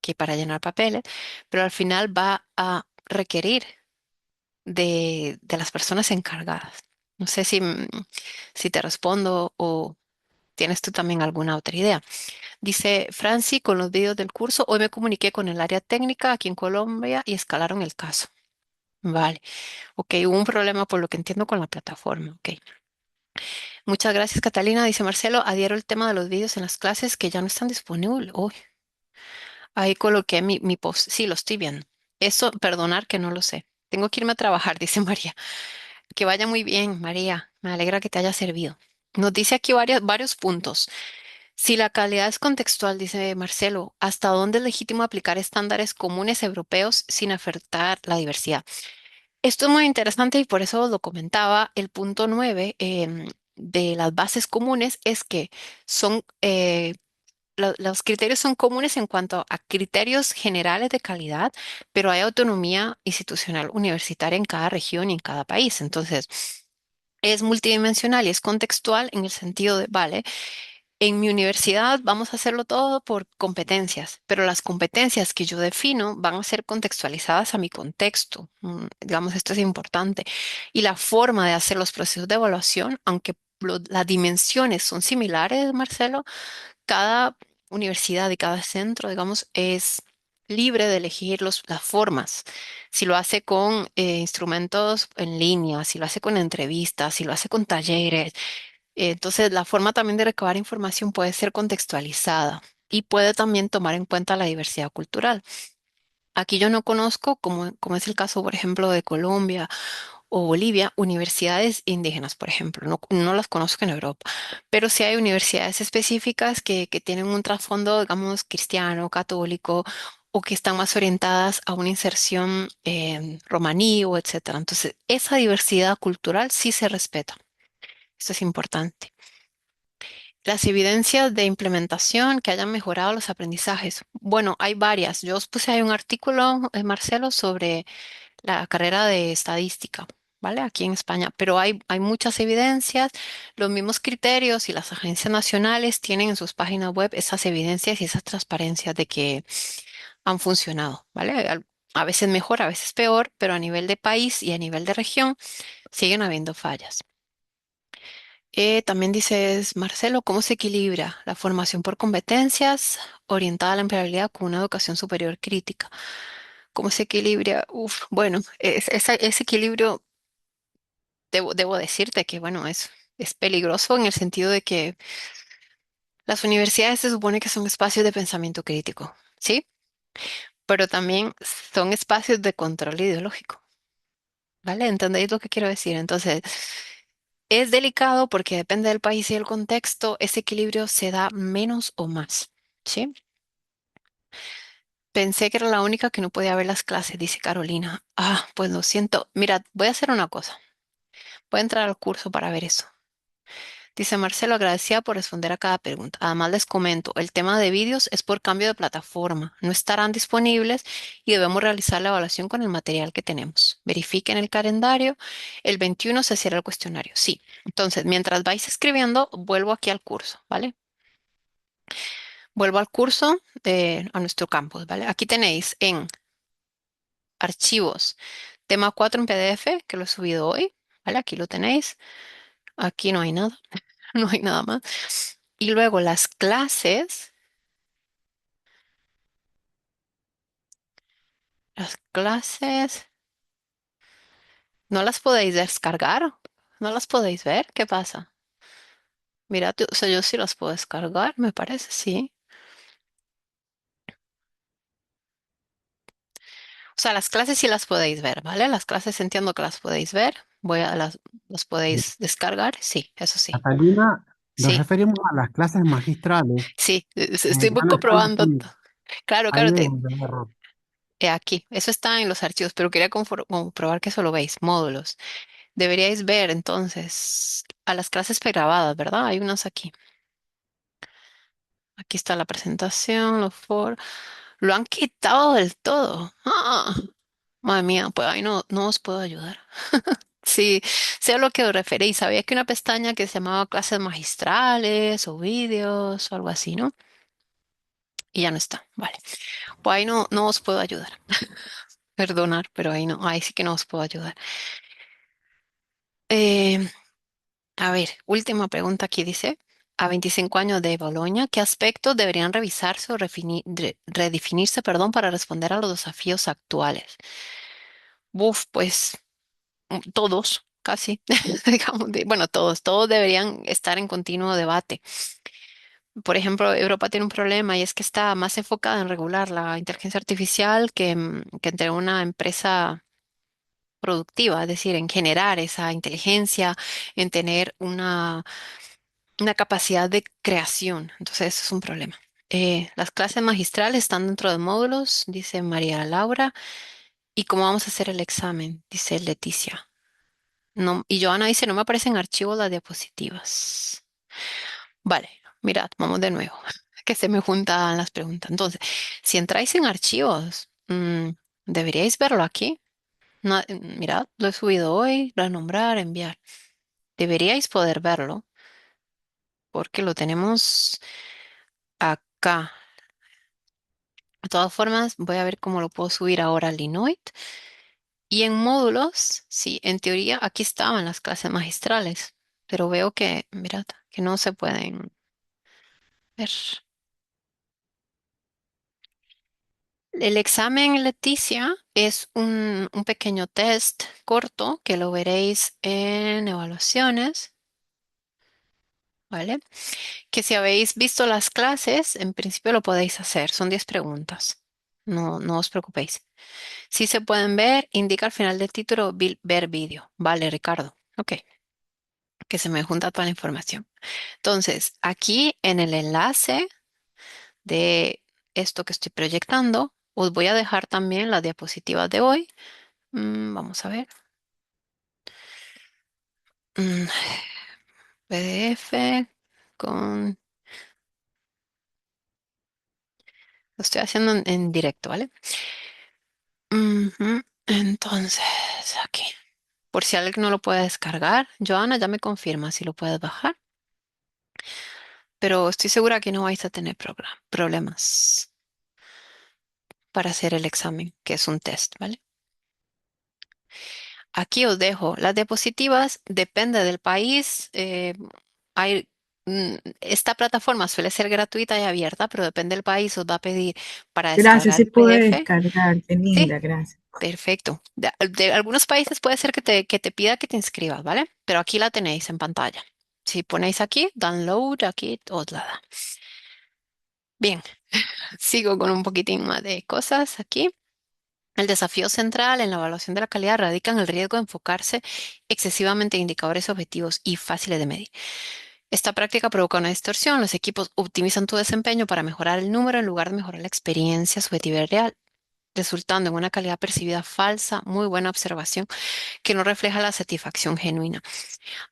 S1: que para llenar papeles, pero al final va a requerir de las personas encargadas. No sé si te respondo o tienes tú también alguna otra idea. Dice Franci, con los videos del curso, hoy me comuniqué con el área técnica aquí en Colombia y escalaron el caso. Vale, ok, hubo un problema por lo que entiendo con la plataforma. Ok. Muchas gracias, Catalina. Dice Marcelo, adhiero el tema de los vídeos en las clases que ya no están disponibles. Uy, ahí coloqué mi post. Sí, lo estoy viendo. Eso, perdonar que no lo sé. Tengo que irme a trabajar, dice María. Que vaya muy bien, María. Me alegra que te haya servido. Nos dice aquí varios puntos. Si la calidad es contextual, dice Marcelo, ¿hasta dónde es legítimo aplicar estándares comunes europeos sin afectar la diversidad? Esto es muy interesante y por eso lo comentaba. El punto 9 de las bases comunes es que son, los criterios son comunes en cuanto a criterios generales de calidad, pero hay autonomía institucional universitaria en cada región y en cada país. Entonces, es multidimensional y es contextual en el sentido de, vale, en mi universidad vamos a hacerlo todo por competencias, pero las competencias que yo defino van a ser contextualizadas a mi contexto. Digamos, esto es importante. Y la forma de hacer los procesos de evaluación, aunque las dimensiones son similares, Marcelo, cada universidad y cada centro, digamos, es libre de elegir las formas. Si lo hace con instrumentos en línea, si lo hace con entrevistas, si lo hace con talleres, entonces, la forma también de recabar información puede ser contextualizada y puede también tomar en cuenta la diversidad cultural. Aquí yo no conozco, como es el caso, por ejemplo, de Colombia o Bolivia, universidades indígenas, por ejemplo. No las conozco en Europa, pero sí hay universidades específicas que tienen un trasfondo, digamos, cristiano, católico, o que están más orientadas a una inserción romaní o etcétera. Entonces, esa diversidad cultural sí se respeta. Esto es importante. Las evidencias de implementación que hayan mejorado los aprendizajes. Bueno, hay varias. Yo os puse ahí un artículo, Marcelo, sobre la carrera de estadística, ¿vale? Aquí en España. Pero hay muchas evidencias. Los mismos criterios y las agencias nacionales tienen en sus páginas web esas evidencias y esas transparencias de que han funcionado, ¿vale? A veces mejor, a veces peor, pero a nivel de país y a nivel de región siguen habiendo fallas. También dices, Marcelo, ¿cómo se equilibra la formación por competencias orientada a la empleabilidad con una educación superior crítica? ¿Cómo se equilibra? Uf, bueno, ese equilibrio, debo decirte que, bueno, es peligroso en el sentido de que las universidades se supone que son espacios de pensamiento crítico, ¿sí? Pero también son espacios de control ideológico, ¿vale? ¿Entendéis lo que quiero decir? Entonces, es delicado porque depende del país y del contexto, ese equilibrio se da menos o más, ¿sí? Pensé que era la única que no podía ver las clases, dice Carolina. Ah, pues lo siento. Mira, voy a hacer una cosa. Voy a entrar al curso para ver eso. Dice Marcelo, agradecida por responder a cada pregunta. Además, les comento, el tema de vídeos es por cambio de plataforma. No estarán disponibles y debemos realizar la evaluación con el material que tenemos. Verifiquen el calendario. El 21 se cierra el cuestionario. Sí. Entonces, mientras vais escribiendo, vuelvo aquí al curso, ¿vale? Vuelvo al curso a nuestro campus, ¿vale? Aquí tenéis en archivos, tema 4 en PDF, que lo he subido hoy, ¿vale? Aquí lo tenéis. Aquí no hay nada, no hay nada más. Y luego las clases, ¿no las podéis descargar? ¿No las podéis ver? ¿Qué pasa? Mira, o sea, yo sí las puedo descargar, me parece, sí. O sea, las clases sí las podéis ver, ¿vale? Las clases entiendo que las podéis ver. Las podéis descargar, sí, eso sí.
S7: Catalina, nos
S1: Sí,
S7: referimos a las clases magistrales
S1: sí,
S7: que
S1: estoy
S7: ya no están
S1: comprobando.
S7: disponibles.
S1: Claro,
S7: Ahí
S1: claro,
S7: debe de haber error.
S1: aquí, eso está en los archivos, pero quería comprobar que eso lo veis, módulos. Deberíais ver entonces a las clases pregrabadas, ¿verdad? Hay unas aquí. Aquí está la presentación, lo han quitado del todo. ¡Ah! Madre mía, pues ahí no os puedo ayudar. Sí, sé a lo que os referís. Sabía que una pestaña que se llamaba clases magistrales o vídeos o algo así, ¿no? Y ya no está. Vale. Pues ahí no os puedo ayudar. Perdonar, pero ahí no, ahí sí que no os puedo ayudar. Eh, A ver, última pregunta aquí dice, a 25 años de Bolonia, ¿qué aspectos deberían revisarse o redefinirse, perdón, para responder a los desafíos actuales? Buf, pues todos, casi, digamos, bueno, todos deberían estar en continuo debate. Por ejemplo, Europa tiene un problema y es que está más enfocada en regular la inteligencia artificial que entre una empresa productiva, es decir, en generar esa inteligencia, en tener una capacidad de creación. Entonces, eso es un problema. Las clases magistrales están dentro de módulos, dice María Laura. ¿Y cómo vamos a hacer el examen? Dice Leticia. No, y Joana dice, no me aparecen archivos las diapositivas. Vale, mirad, vamos de nuevo, que se me juntan las preguntas. Entonces, si entráis en archivos, deberíais verlo aquí. Mirad, lo he subido hoy, renombrar, enviar. Deberíais poder verlo porque lo tenemos acá. De todas formas, voy a ver cómo lo puedo subir ahora al Linoit. Y en módulos, sí, en teoría aquí estaban las clases magistrales, pero veo que, mirad, que no se pueden ver. El examen, Leticia, es un pequeño test corto que lo veréis en evaluaciones, ¿vale? Que si habéis visto las clases, en principio lo podéis hacer. Son 10 preguntas. No os preocupéis. Si se pueden ver, indica al final del título ver vídeo. Vale, Ricardo. Ok, que se me junta toda la información. Entonces, aquí en el enlace de esto que estoy proyectando, os voy a dejar también las diapositivas de hoy. Vamos a ver. Mm, PDF con... Lo estoy haciendo en directo, ¿vale? Ujú. Entonces, aquí. Por si alguien no lo puede descargar, Joana ya me confirma si lo puedes bajar, pero estoy segura que no vais a tener problemas para hacer el examen, que es un test, ¿vale? Aquí os dejo las diapositivas, depende del país. Hay, esta plataforma suele ser gratuita y abierta, pero depende del país, os va a pedir para
S8: Gracias,
S1: descargar
S8: sí
S1: el
S8: pude
S1: PDF.
S8: descargar, qué
S1: Sí,
S8: linda, gracias.
S1: perfecto. De algunos países puede ser que te pida que te inscribas, ¿vale? Pero aquí la tenéis en pantalla. Si ponéis aquí, download, aquí os la da. Bien, sigo con un poquitín más de cosas aquí. El desafío central en la evaluación de la calidad radica en el riesgo de enfocarse excesivamente en indicadores objetivos y fáciles de medir. Esta práctica provoca una distorsión. Los equipos optimizan tu desempeño para mejorar el número en lugar de mejorar la experiencia subjetiva y real, resultando en una calidad percibida falsa. Muy buena observación, que no refleja la satisfacción genuina.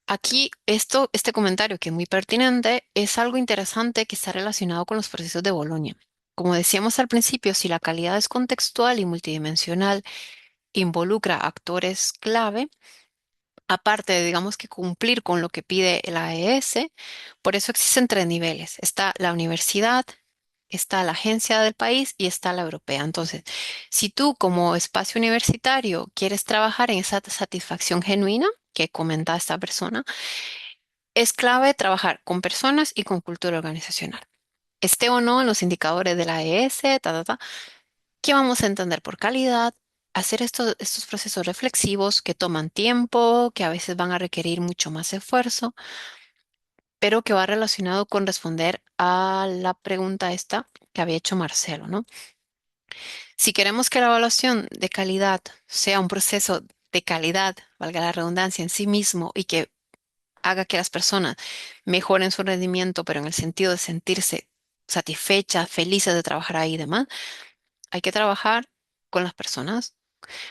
S1: Aquí, este comentario que es muy pertinente, es algo interesante que está relacionado con los procesos de Bolonia. Como decíamos al principio, si la calidad es contextual y multidimensional, involucra actores clave, aparte de, digamos, que cumplir con lo que pide la AES, por eso existen tres niveles. Está la universidad, está la agencia del país y está la europea. Entonces, si tú como espacio universitario quieres trabajar en esa satisfacción genuina que comenta esta persona, es clave trabajar con personas y con cultura organizacional. Esté o no en los indicadores de la AES, ¿qué vamos a entender por calidad? Hacer estos procesos reflexivos que toman tiempo, que a veces van a requerir mucho más esfuerzo, pero que va relacionado con responder a la pregunta esta que había hecho Marcelo, ¿no? Si queremos que la evaluación de calidad sea un proceso de calidad, valga la redundancia, en sí mismo y que haga que las personas mejoren su rendimiento, pero en el sentido de sentirse satisfechas, felices de trabajar ahí y demás, hay que trabajar con las personas,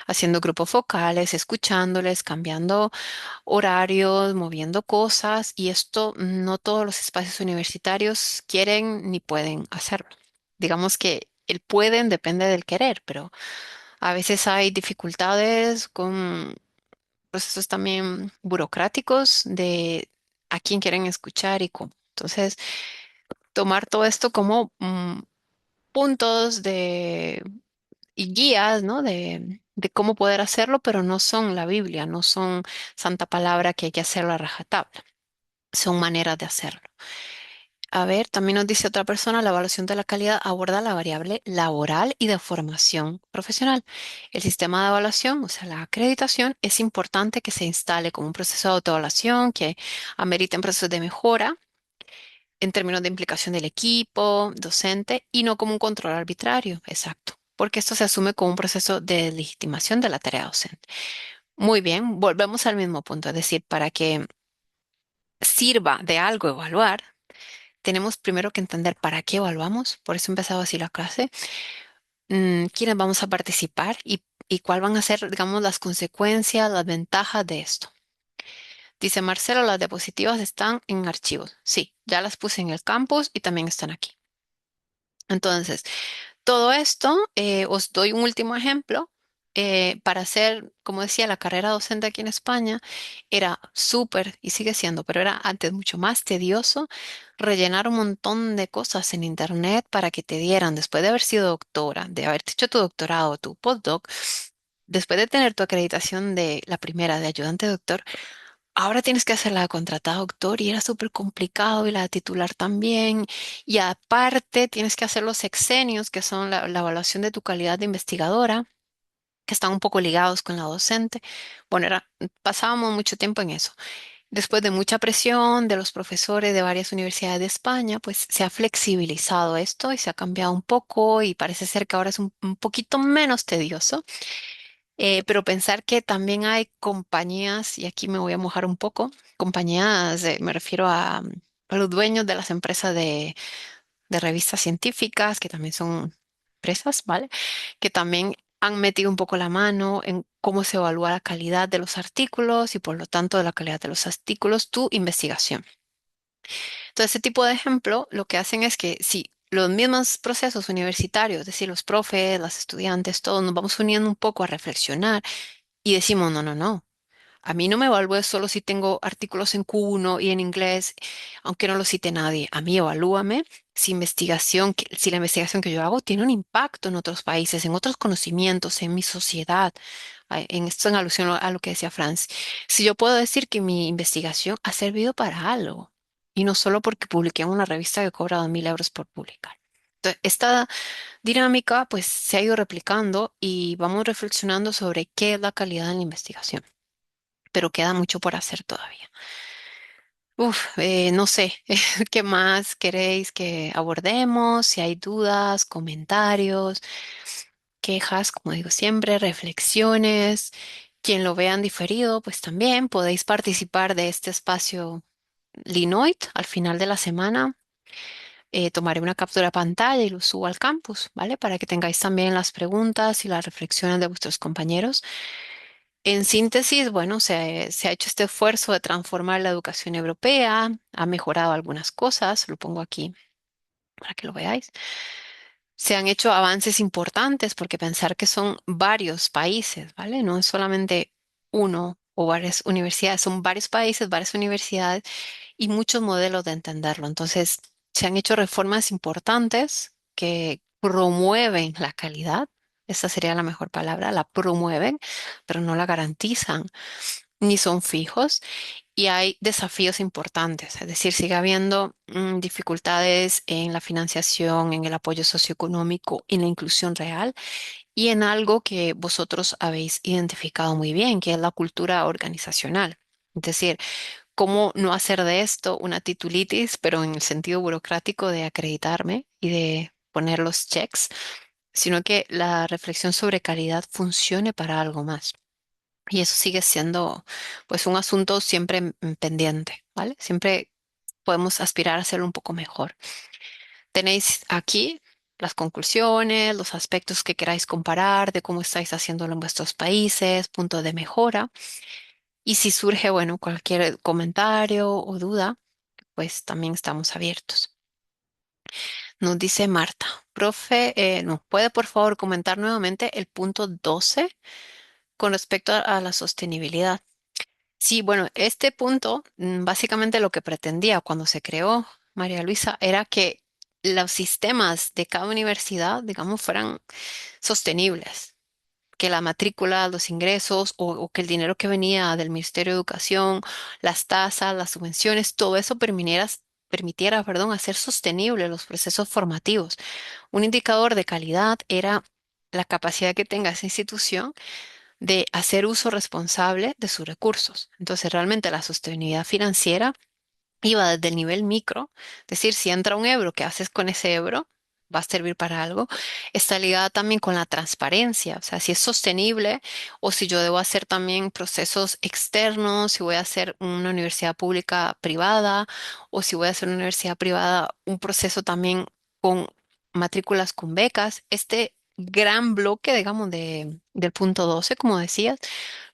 S1: haciendo grupos focales, escuchándoles, cambiando horarios, moviendo cosas, y esto no todos los espacios universitarios quieren ni pueden hacerlo. Digamos que el pueden depende del querer, pero a veces hay dificultades con procesos también burocráticos de a quién quieren escuchar y cómo. Entonces, tomar todo esto como puntos y guías, ¿no? De cómo poder hacerlo, pero no son la Biblia, no son santa palabra que hay que hacerlo a rajatabla. Son maneras de hacerlo. A ver, también nos dice otra persona, la evaluación de la calidad aborda la variable laboral y de formación profesional. El sistema de evaluación, o sea, la acreditación, es importante que se instale como un proceso de autoevaluación que ameriten procesos de mejora en términos de implicación del equipo, docente, y no como un control arbitrario, exacto, porque esto se asume como un proceso de legitimación de la tarea docente. Muy bien, volvemos al mismo punto, es decir, para que sirva de algo evaluar, tenemos primero que entender para qué evaluamos, por eso he empezado así la clase, quiénes vamos a participar y cuál van a ser, digamos, las consecuencias, las ventajas de esto. Dice Marcelo, las diapositivas están en archivos. Sí, ya las puse en el campus y también están aquí. Entonces, todo esto, os doy un último ejemplo. Para hacer, como decía, la carrera docente aquí en España, era súper, y sigue siendo, pero era antes mucho más tedioso rellenar un montón de cosas en internet para que te dieran, después de haber sido doctora, de haber hecho tu doctorado, tu postdoc, después de tener tu acreditación de la primera de ayudante doctor, ahora tienes que hacer la de contratado doctor y era súper complicado y la de titular también. Y aparte tienes que hacer los sexenios, que son la evaluación de tu calidad de investigadora, que están un poco ligados con la docente. Bueno, pasábamos mucho tiempo en eso. Después de mucha presión de los profesores de varias universidades de España, pues se ha flexibilizado esto y se ha cambiado un poco y parece ser que ahora es un poquito menos tedioso. Pero pensar que también hay compañías, y aquí me voy a mojar un poco, compañías, me refiero a los dueños de las empresas de revistas científicas, que también son empresas, ¿vale? Que también han metido un poco la mano en cómo se evalúa la calidad de los artículos y por lo tanto de la calidad de los artículos, tu investigación. Entonces, ese tipo de ejemplo lo que hacen es que si los mismos procesos universitarios, es decir, los profes, las estudiantes, todos nos vamos uniendo un poco a reflexionar y decimos, no, no, no. A mí no me evalúes solo si tengo artículos en Q1 y en inglés, aunque no lo cite nadie. A mí evalúame si la investigación que yo hago tiene un impacto en otros países, en otros conocimientos, en mi sociedad. En esto en alusión a lo que decía Franz. Si yo puedo decir que mi investigación ha servido para algo y no solo porque publiqué en una revista que cobra 2.000 euros por publicar. Entonces, esta dinámica pues se ha ido replicando y vamos reflexionando sobre qué es la calidad en la investigación, pero queda mucho por hacer todavía. No sé, ¿qué más queréis que abordemos? Si hay dudas, comentarios, quejas, como digo siempre, reflexiones. Quien lo vean diferido, pues también podéis participar de este espacio Linoit, al final de la semana, tomaré una captura de pantalla y lo subo al campus, ¿vale? Para que tengáis también las preguntas y las reflexiones de vuestros compañeros. En síntesis, bueno, se ha hecho este esfuerzo de transformar la educación europea, ha mejorado algunas cosas, lo pongo aquí para que lo veáis. Se han hecho avances importantes porque pensar que son varios países, ¿vale? No es solamente uno o varias universidades, son varios países, varias universidades y muchos modelos de entenderlo. Entonces, se han hecho reformas importantes que promueven la calidad. Esa sería la mejor palabra, la promueven, pero no la garantizan, ni son fijos. Y hay desafíos importantes, es decir, sigue habiendo dificultades en la financiación, en el apoyo socioeconómico, en la inclusión real y en algo que vosotros habéis identificado muy bien, que es la cultura organizacional. Es decir, cómo no hacer de esto una titulitis, pero en el sentido burocrático de acreditarme y de poner los checks, sino que la reflexión sobre calidad funcione para algo más. Y eso sigue siendo, pues, un asunto siempre pendiente, ¿vale? Siempre podemos aspirar a hacerlo un poco mejor. Tenéis aquí las conclusiones, los aspectos que queráis comparar de cómo estáis haciéndolo en vuestros países, puntos de mejora. Y si surge, bueno, cualquier comentario o duda, pues también estamos abiertos. Nos dice Marta, profe, ¿nos puede por favor comentar nuevamente el punto 12 con respecto a la sostenibilidad? Sí, bueno, este punto, básicamente lo que pretendía cuando se creó María Luisa era que los sistemas de cada universidad, digamos, fueran sostenibles, que la matrícula, los ingresos o que el dinero que venía del Ministerio de Educación, las tasas, las subvenciones, todo eso permitiera, perdón, hacer sostenible los procesos formativos. Un indicador de calidad era la capacidad que tenga esa institución de hacer uso responsable de sus recursos. Entonces, realmente la sostenibilidad financiera iba desde el nivel micro, es decir, si entra un euro, ¿qué haces con ese euro? Va a servir para algo. Está ligada también con la transparencia, o sea, si es sostenible o si yo debo hacer también procesos externos, si voy a hacer una universidad pública privada o si voy a hacer una universidad privada, un proceso también con matrículas con becas. Este gran bloque, digamos, del punto 12, como decías,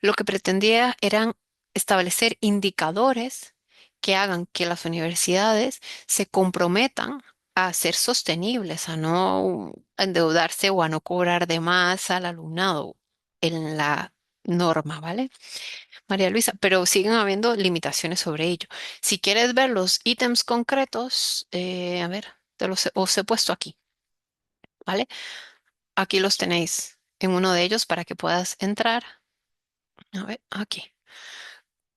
S1: lo que pretendía eran establecer indicadores que hagan que las universidades se comprometan a ser sostenibles, a no endeudarse o a no cobrar de más al alumnado en la norma, ¿vale? María Luisa, pero siguen habiendo limitaciones sobre ello. Si quieres ver los ítems concretos, a ver, os he puesto aquí, ¿vale? Aquí los tenéis en uno de ellos para que puedas entrar, a ver, aquí,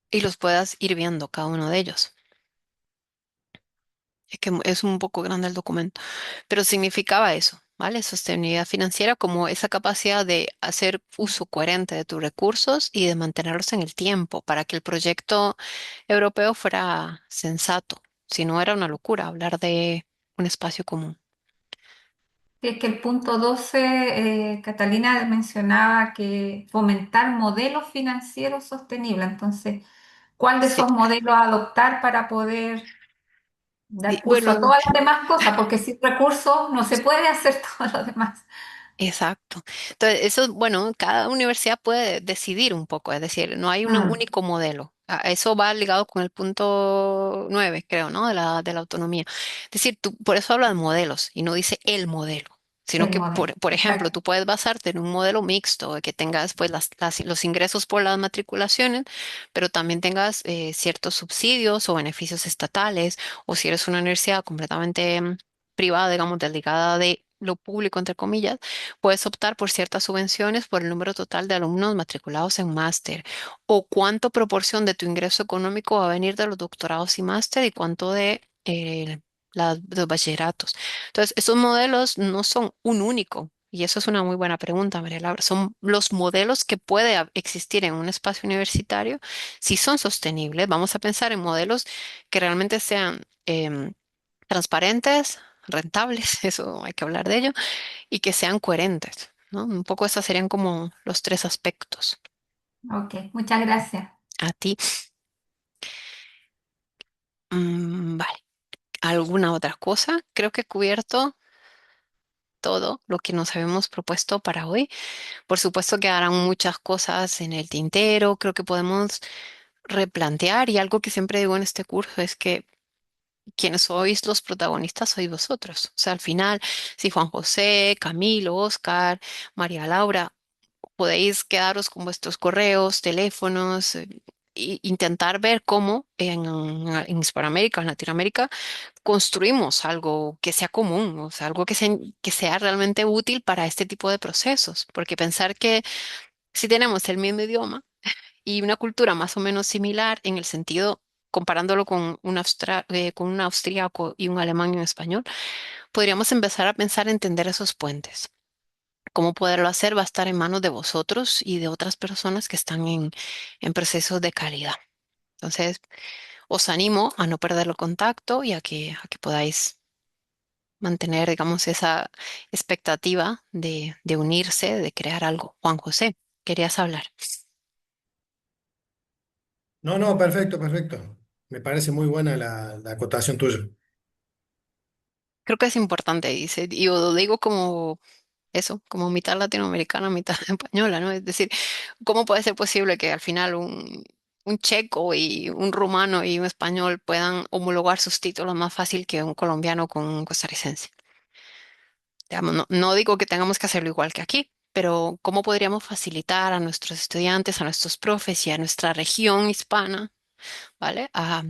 S1: y los puedas ir viendo cada uno de ellos. Es que es un poco grande el documento, pero significaba eso, ¿vale? Sostenibilidad financiera como esa capacidad de hacer uso coherente de tus recursos y de mantenerlos en el tiempo para que el proyecto europeo fuera sensato. Si no, era una locura hablar de un espacio común.
S8: Sí, es que el punto 12, Catalina mencionaba que fomentar modelos financieros sostenibles. Entonces, ¿cuál de
S1: Sí,
S8: esos modelos adoptar para poder
S1: sí,
S8: dar curso a
S1: bueno,
S8: todas las demás cosas? Porque sin recursos no se puede hacer todo lo demás.
S1: exacto. Entonces, eso, bueno, cada universidad puede decidir un poco, es decir, no hay un
S8: Mm,
S1: único modelo. Eso va ligado con el punto 9, creo, ¿no? De la autonomía. Es decir, por eso habla de modelos y no dice el modelo, sino
S8: el
S1: que,
S8: modelo,
S1: por ejemplo,
S8: exacto.
S1: tú puedes basarte en un modelo mixto, de que tengas pues los ingresos por las matriculaciones, pero también tengas ciertos subsidios o beneficios estatales, o si eres una universidad completamente privada, digamos, desligada de lo público, entre comillas, puedes optar por ciertas subvenciones por el número total de alumnos matriculados en máster o cuánto proporción de tu ingreso económico va a venir de los doctorados y máster y cuánto de los bachilleratos. Entonces, esos modelos no son un único. Y eso es una muy buena pregunta, María Laura. Son los modelos que puede existir en un espacio universitario si son sostenibles. Vamos a pensar en modelos que realmente sean transparentes, rentables, eso hay que hablar de ello, y que sean coherentes, ¿no? Un poco esos serían como los tres aspectos.
S8: Ok, muchas gracias.
S1: A ti. Vale. ¿Alguna otra cosa? Creo que he cubierto todo lo que nos habíamos propuesto para hoy. Por supuesto quedarán muchas cosas en el tintero. Creo que podemos replantear y algo que siempre digo en este curso es que quienes sois los protagonistas sois vosotros. O sea, al final, si Juan José, Camilo, Oscar, María Laura, podéis quedaros con vuestros correos, teléfonos, e intentar ver cómo en Hispanoamérica, en Latinoamérica, construimos algo que sea común, o sea, algo que sea realmente útil para este tipo de procesos. Porque pensar que si tenemos el mismo idioma y una cultura más o menos similar en el sentido, comparándolo con con un austríaco y un alemán en español, podríamos empezar a pensar en tender esos puentes. Cómo poderlo hacer va a estar en manos de vosotros y de otras personas que están en procesos de calidad. Entonces, os animo a no perder el contacto y a que podáis mantener, digamos, esa expectativa de unirse, de crear algo. Juan José, querías hablar.
S9: No, no, perfecto, perfecto. Me parece muy buena la acotación tuya.
S1: Creo que es importante, dice, y lo digo como eso, como mitad latinoamericana, mitad española, ¿no? Es decir, ¿cómo puede ser posible que al final un checo y un rumano y un español puedan homologar sus títulos más fácil que un colombiano con un costarricense? Digamos, no digo que tengamos que hacerlo igual que aquí, pero ¿cómo podríamos facilitar a nuestros estudiantes, a nuestros profes y a nuestra región hispana, ¿vale? A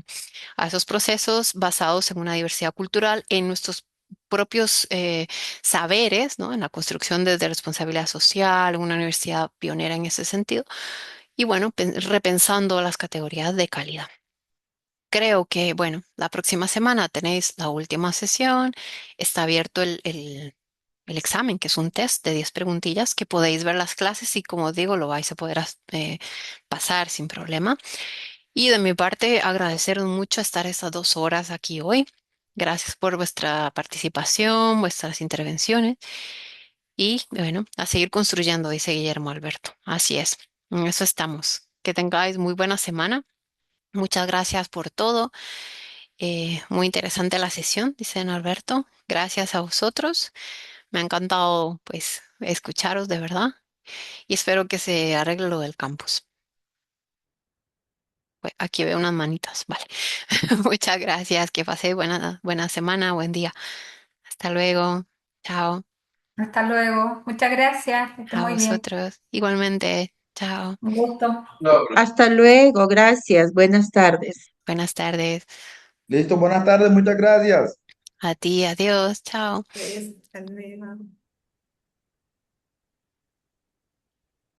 S1: esos procesos basados en una diversidad cultural, en nuestros propios saberes, ¿no? En la construcción desde responsabilidad social, una universidad pionera en ese sentido, y bueno, repensando las categorías de calidad. Creo que, bueno, la próxima semana tenéis la última sesión, está abierto el examen, que es un test de 10 preguntillas que podéis ver las clases y como digo, lo vais a poder pasar sin problema. Y de mi parte, agradeceros mucho estar estas 2 horas aquí hoy. Gracias por vuestra participación, vuestras intervenciones y bueno, a seguir construyendo, dice Guillermo Alberto. Así es, en eso estamos. Que tengáis muy buena semana. Muchas gracias por todo. Muy interesante la sesión, dice don Alberto. Gracias a vosotros. Me ha encantado pues escucharos de verdad y espero que se arregle lo del campus. Pues, aquí veo unas manitas, vale. Muchas gracias, que pase buena semana, buen día. Hasta luego. Chao.
S8: Hasta luego. Muchas gracias. Que esté
S1: A
S8: muy bien.
S1: vosotros. Igualmente. Chao.
S8: Un gusto.
S6: Hasta luego, gracias, buenas tardes.
S1: Buenas tardes.
S4: Listo, buenas tardes, muchas gracias.
S1: A ti, adiós. Chao.
S5: Hasta luego.